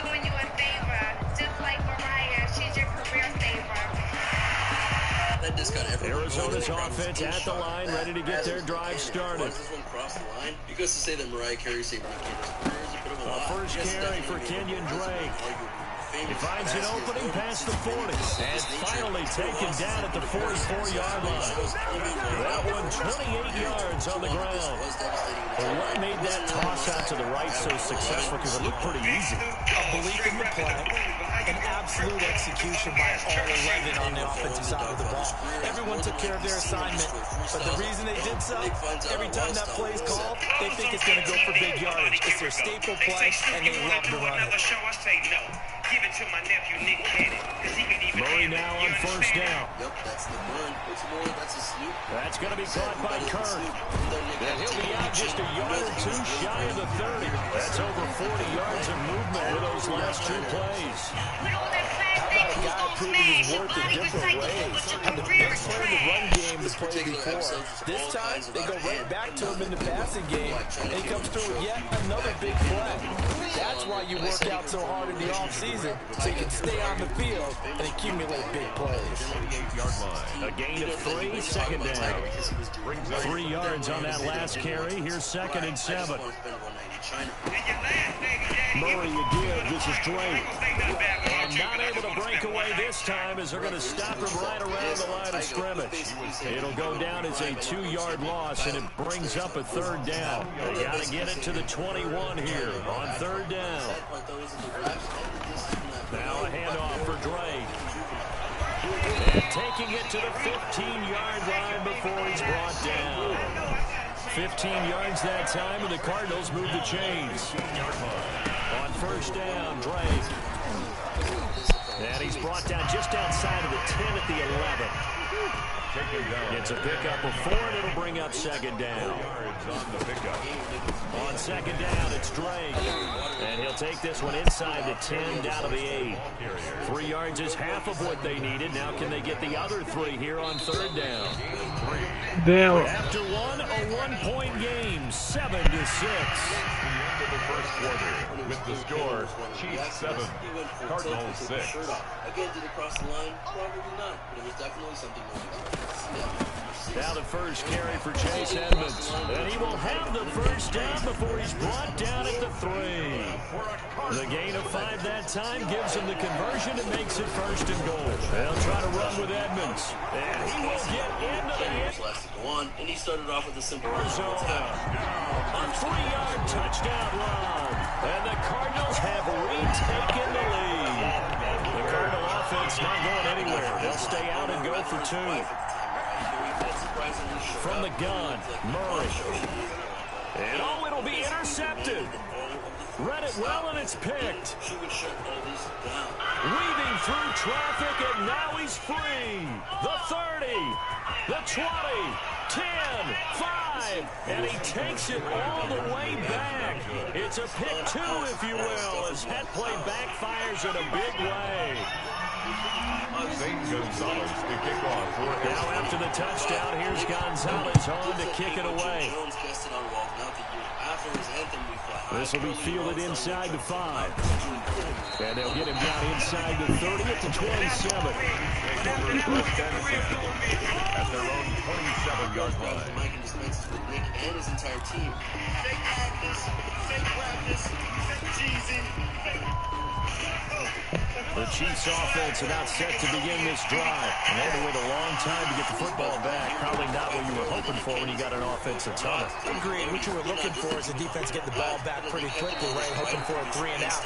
doing you a favor, just like Mariah, she's your career saver. That just got Arizona's offense at the line, ready to get their drive started. Why does this one cross the line? Because to say that Mariah Carey saved Nick Cannon's career is a bit of a lie. First carry for Kenyon Drake. He finds an opening past the 40 and finally taken down at the 44-yard line. That one 28 yards on the ground. But what made that toss out to the right so successful? Because it looked pretty easy. A belief in the play, an absolute execution by all 11 on the offensive side of the ball. Everyone took care of their assignment, but the reason they did so, every time that play is called, they think it's going to go for big yardage. It's their staple play, and they love to run it. Give it to my nephew Nick Cannon, because he can even Murray now on first down. Yep, that's the burn. What's more, that's a snoop. That's going to be caught by Kirk. And he'll be out just a yard or two shy of the 30. That's over 40 yards of movement with those last two plays. How about a guy proving his worth in different ways? Had the big play in the run game the play before. This time, they go right back to him in the passing game, and he comes through with yet another big play. That's why you work out so hard in the offseason, so you can stay on the field and accumulate big plays. A gain of 3, second down. 3 yards on that last carry. Here's 2nd and 7. Murray again. This is Drake. And not able to break away this time as they're going to stop him right around the line of scrimmage. It'll go down as a 2-yard loss, and it brings up a 3rd down. They got to get it to the 21 here on 3rd down. Now a handoff for Drake. And taking it to the 15-yard line before he's brought down. 15 yards that time, and the Cardinals move the chains. On first down, Drake. And he's brought down just outside of the 10 at the 11. It's a pickup of 4, and it'll bring up 2nd down. On 2nd down, it's Drake. And he'll take this one inside the 10, down to the 8. 3 yards is half of what they needed. Now can they get the other 3 here on 3rd down? Damn. After one, a 1-point game, 7-6. The end of the first quarter with the score, Chiefs 7, Cardinals 6. Again, did it cross the line? Probably not, but it was definitely something to Now the first carry for Chase Edmonds. And he will have the first down before he's brought down at the 3. The gain of 5 that time gives him the conversion and makes it 1st and goal. They'll try to run with Edmonds. And he will get into the end. And he started off with a simple Arizona. A 3-yard touchdown run. And the Cardinals have retaken the lead. The Cardinal offense not going anywhere. They'll stay out and go for 2. From the gun, Murray. And oh, it'll be intercepted. Read it well, and it's picked. Weaving through traffic, and now he's free. The 30, the 20, 10, 5, and he takes it all the way back. It's a pick 2, if you will, as that play backfires in a big way. St. Gonzalez to kick off. Now after the touchdown, here's Gonzalez on to kick it away. This will be fielded inside the 5. And they'll get him down inside the 30 at the 27. At their own 27-yard line. Mike and dispenses with Nick and his entire team. Fake practice, cheesy. The Chiefs offense about set to begin this drive. And they had to wait a long time to get the football back. Probably not what you were hoping for when you got an offensive tunnel. Agreed. What you were looking for is the defense get the ball back pretty quickly, right? Hoping for a 3 and out.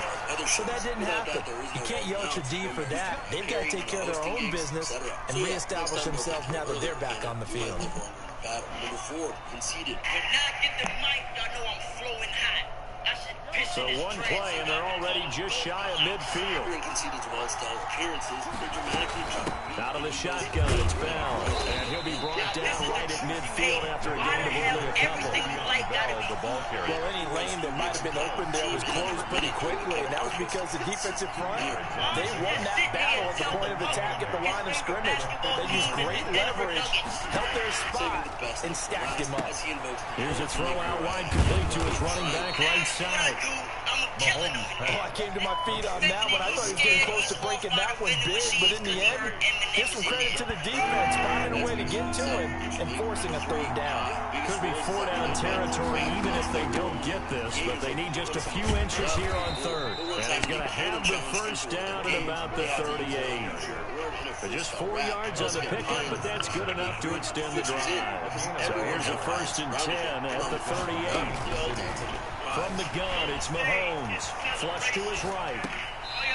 So that didn't happen. You can't yell at your D for that. They've got to take care of their own business and reestablish themselves now that they're back on the field. Number 4, conceded. So one play, and they're already just shy of midfield. Out of the shotgun, it's Bell. And he'll be brought down right at midfield after a gain of only a couple. Bell, the ball carrier. Well, any lane that might have been open there was closed pretty quickly, and that was because the defensive front, they won that battle at the point of attack at the line of scrimmage. They used great leverage, held their spot, and stacked him up. Here's a throw out wide complete to his running back right side. Oh, I came to my feet on that one. I thought he was getting close to breaking that one big, but in the end, give some credit to the defense, finding a way to get to him and forcing a 3rd down. Could be 4-down territory even if they don't get this, but they need just a few inches here on 3rd. And he's going to have the first down at about the 38. But just 4 yards on the pickup, but that's good enough to extend the drive. So here's a 1st and 10 at the 38. From the gun, it's Mahomes. Flush to his right.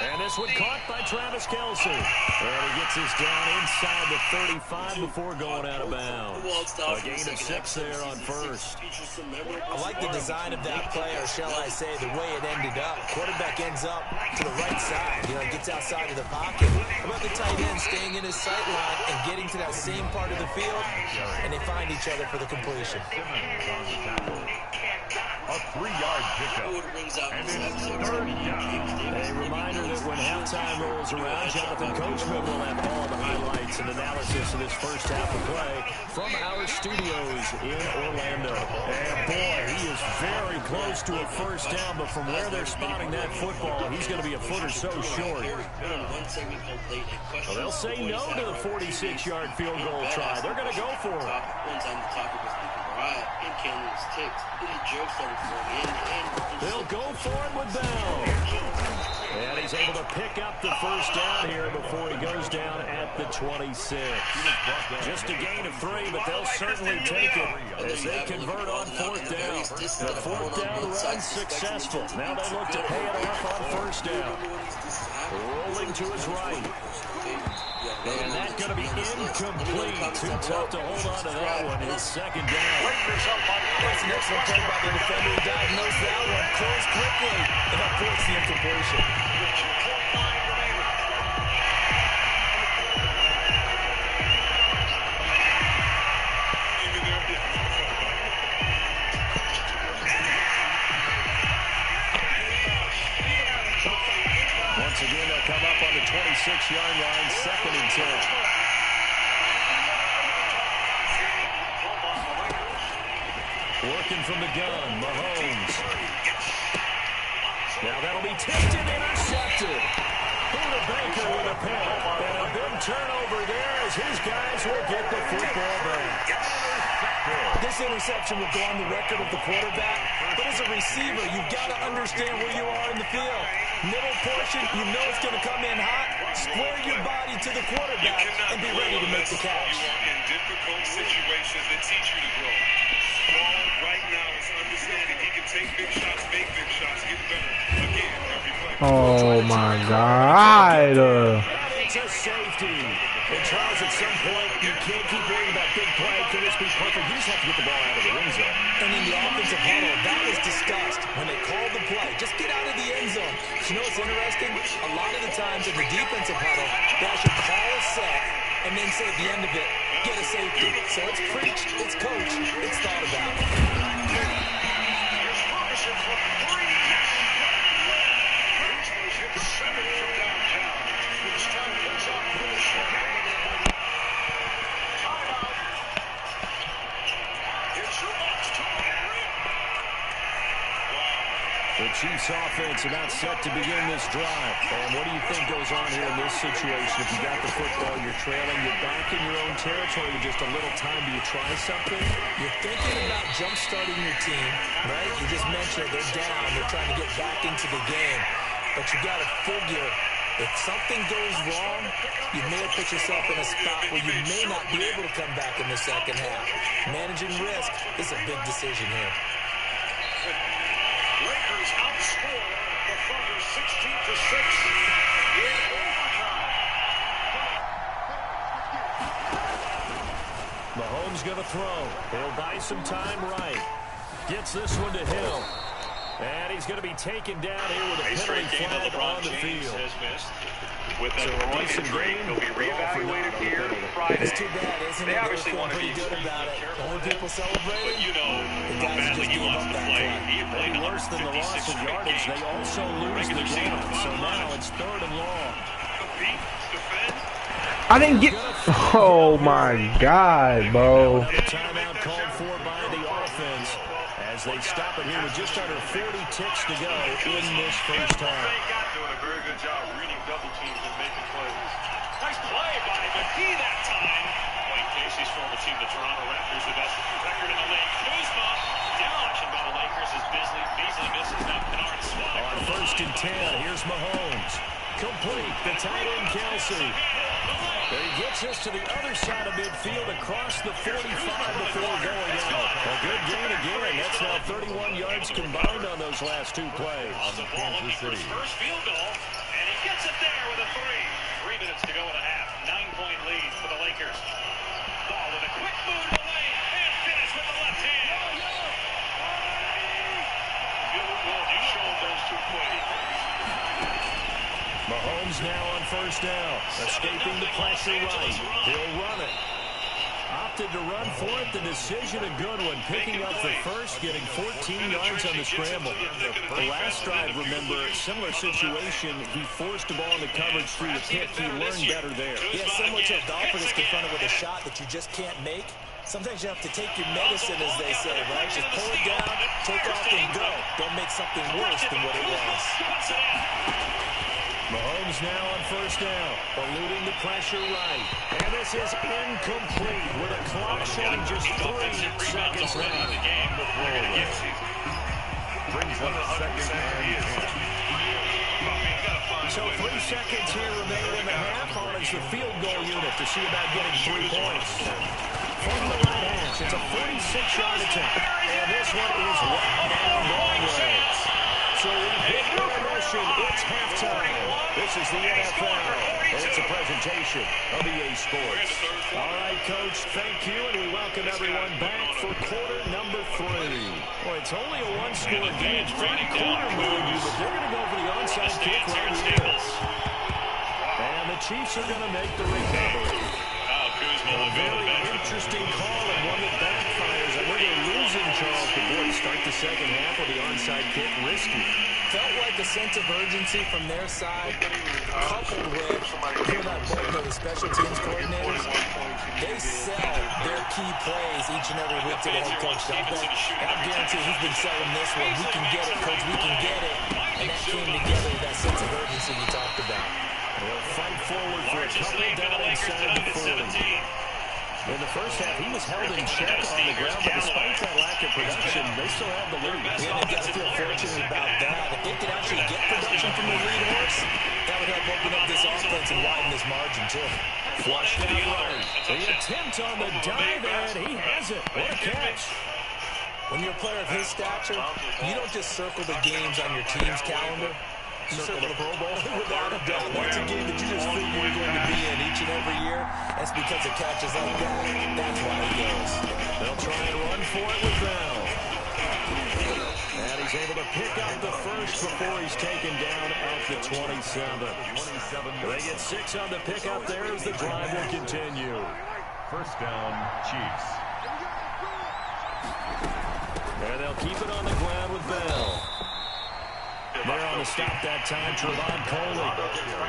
And this one caught by Travis Kelce. And he gets this down inside the 35 before going out of bounds. A gain of 6 there on first. I like the design of that play, or shall I say the way it ended up. Quarterback ends up to the right side. You know, he gets outside of the pocket. How about the tight end staying in his sight line and getting to that same part of the field, and they find each other for the completion. A 3-yard pickup. And it's 3rd down. A reminder that when halftime rolls around, Jonathan Coachman will have all the highlights and analysis of this first half of play from our studios in Orlando. And boy, he is very close to a first down, but from where they're spotting that football, he's going to be a foot or so short. Well, they'll say no to the 46-yard field goal try. They're going to go for it. They'll go for it with Bell. And he's able to pick up the first down here before he goes down at the 26. Just a gain of 3, but they'll certainly take it as they convert on 4th down. The 4th down run successful. Now they look to pay it off on 1st down. Rolling to his right. And that's going to be incomplete. Too tough to hold on to that one. It's 2nd down. That's an excellent play by the defender who diagnosed that one. Closed quickly, and that forced the incompletion. Once again, they'll come up on the 26-yard line, 2nd and 10. Working from the gun, Mahomes. Now that'll be tipped and intercepted. Buda Baker with a pick. And a big turnover there as his guys will get the football back. This interception will go on the record of the quarterback, but as a receiver, you've got to understand where you are in the field. Middle portion, you know it's going to come in hot. Square your body to the quarterback and be ready to make the catch. You are in difficult situations that teach you to grow. Paul right now is understanding he can take big shots, make big shots, get better again every play. Oh my God. It's a safety. And Charles, at some point, you can't keep worrying about big play. Can this be perfect? You just have to get the ball out of the end zone. And in the offensive huddle, that was discussed when they called the play. Just get out of the end zone. You know what's interesting? A lot of the times in the defensive huddle, they actually call a set and then say at the end of it, get a safety. So it's preached, it's coached, it's thought about. The Chiefs offense about set to begin this drive. And what do you think goes on here in this situation? If you got the football, you're trailing, you're back in your own territory with just a little time. Do you try something? You're thinking about jump-starting your team, right? You just mentioned they're down. They're trying to get back into the game. But you got to figure, if something goes wrong, you may have put yourself in a spot where you may not be able to come back in the second half. Managing risk is a big decision here. Lakers outscore the Thunder 16-6 in overtime. Mahomes going to throw. He'll buy some time right. Gets this one to Hill. And he's going to be taken down here with a penalty flag on the field. With that groin injury, he'll be reevaluated here Friday. It's too bad, isn't it? They obviously want to be good about it. Only people celebrating. But you know how badly he wants to play. He had played worse than the loss of yardage. They also lose the game. So now it's 3rd and long. Compete, defend. I didn't get. Oh my God, bro. Timeout called for by the offense as they stop it here with just under 40 ticks to go in this first half. Doing a very good job reading double teams and making plays. Nice play by McGee that time. Wayne Casey's former team, the Toronto Raptors, the best record in the league. Kuzma, demolition by the Lakers as Beasley misses. Now Kennard swat. On 1st and 10, here's Mahomes. Complete, the tight end Kelce. He gets us to the other side of midfield across the 45 before going out. A good gain again. That's now 31 yards combined on those last 2 plays. On the ball looking for his first field goal, and he gets Move the lane and finish with the left hand. You showed those 2 plays. Mahomes now on first down, escaping the pressure right. He'll run it. Opted to run for it. The decision a good one. Picking up the first, getting 14 yards on the scramble. The last drive, remember, similar situation. He forced the ball into coverage through the pick. He learned better there. Yeah, similar to a golfer that's confronted with a shot that you just can't make. Sometimes you have to take your medicine, as they say, right? Just pull it down, take off, and go. Don't make something worse than what it was. Mahomes now on first down, eluding the pressure right. And this is incomplete with a clock showing just 3 seconds left on the throwaway. Brings up second and 10. So 3 seconds here remaining in the half. Harlan's the field goal unit to see about getting 3 points. From the right hash, it's a 46-yard attempt. And this one is right down Broadway. So we've hit intermission. It's halftime. This is the NFL. And it's a presentation of EA Sports. All right, Coach, thank you. And we welcome everyone back for quarter number 3. Boy, it's only a 1-score game. Pretty quarter move, but they're going to go for the onside kick right here. And the Chiefs are going to make the recovery. A very interesting call and one that backfires. I know they're losing Charles, but boy, start the second half with the onside kick risky. Felt like a sense of urgency from their side, coupled with both the special teams coordinators. They sell their key plays each and every week to the head coach, don't they? And I guarantee he's been selling this one. We can get it, coach. We can get it. And that came together, that sense of urgency you talked about. They'll fight forward for a couple down inside the 40. In the first half, he was held in check on the ground, but despite that lack of production, they still have the lead. Yeah, they've got to feel fortunate about that. If they could actually get production from the lead horse, that would help open up this offense and widen this margin, too. Flushed down right. The attempt on the dive, and he has it. What a catch. When you're a player of his stature, you don't just circle the games on your team's calendar. Circle the Pro Bowl. Without a doubt. That's a game that you just figure you're going to be in each and every year. That's because of catches like that. That's why he goes. They'll try and run for it with Bell. And he's able to pick up the first before he's taken down at the 27. They get 6 on the pickup there as the drive will continue. First down, Chiefs. And they'll keep it on the ground with Bell. They're on the stop that time, Trevon Coley.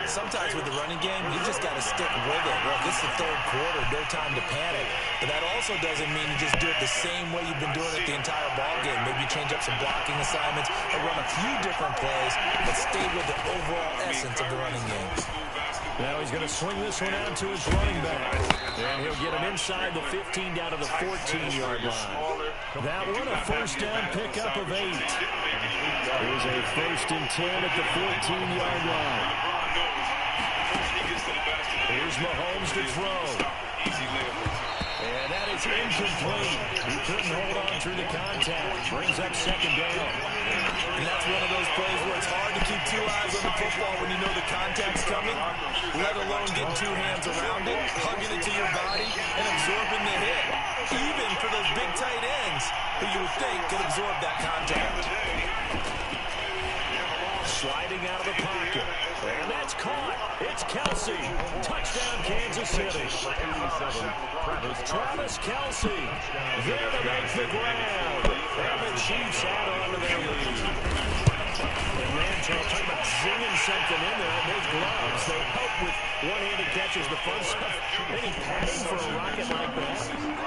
Sometimes with the running game, you just got to stick with it. Look, this is the third quarter, no time to panic. But that also doesn't mean you just do it the same way you've been doing it the entire ball game. Maybe change up some blocking assignments or run a few different plays, but stay with the overall essence of the running game. Now he's going to swing this one out to his running back. And he'll get him inside the 15 down to the 14-yard line. That one a first down pickup of 8. Here's a 1st and 10 at the 14-yard line. Here's Mahomes to throw. And that is incomplete. He couldn't hold on through the contact. Brings up 2nd down. And that's one of those plays where it's hard to keep 2 eyes on the football when you know the contact's coming, let alone getting 2 hands around it, hugging it to your body, and absorbing the hit. Even for those big tight ends who you would think could absorb that contact. Sliding out of the pocket. And that's caught. It's Kelsey. Touchdown, Kansas City. Travis Kelsey there to make the ground. And the Chiefs add on to their lead. And Ramchild talking about zinging something in there. And those gloves, they help with one-handed catches, the fun stuff. Any padding for a rocket like that?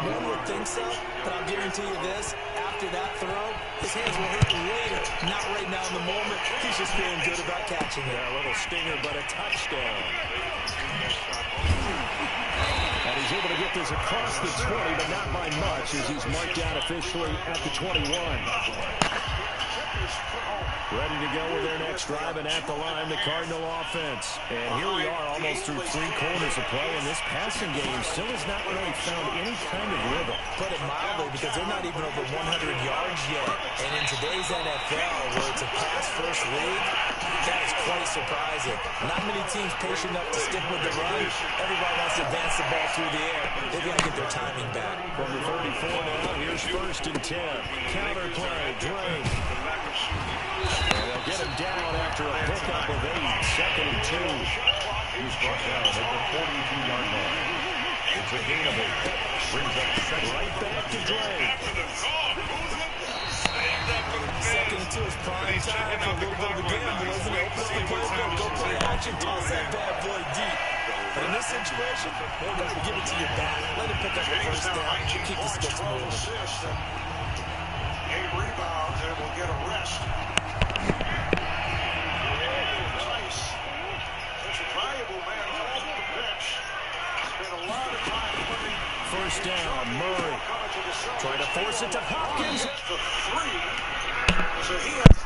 One would think so, but I'll guarantee you this. After that throw, his hands will hurt later, not right now in the moment. He's just feeling good about catching it. Yeah, a little stinger, but a touchdown. And he's able to get this across the 20, but not by much, as he's marked down officially at the 21. Ready to go with their next drive, and at the line, the Cardinal offense. And here we are almost through 3 quarters of play, and this passing game still has not really found any kind of rhythm. Put it mildly, because they're not even over 100 yards yet. And in today's NFL, where it's a pass-first league, that is quite surprising. Not many teams patient enough to stick with the run. Everybody wants to advance the ball through the air. They've got to get their timing back. From the 34 now, here's 1st and 10. Counter play, Drake. And they'll get him down after a pickup of 8. 2nd and 2. He's brought down at the 42-yard line. It's a gain of 8. Brings up second. Right back to Drake. 2nd and 2 is prime time for a little bit of a gamble, isn't it? Open up the playbook, go play action, toss that bad boy deep. But in this situation, they're going to give it to your back. Let him pick up the first down. Keep the sticks moving. 8 rebounds and will get a rest. Nice. Such a valuable man off the bench. Spent a lot of time putting. 1st down, Murray. Trying to force it to Hopkins. The 3. So he has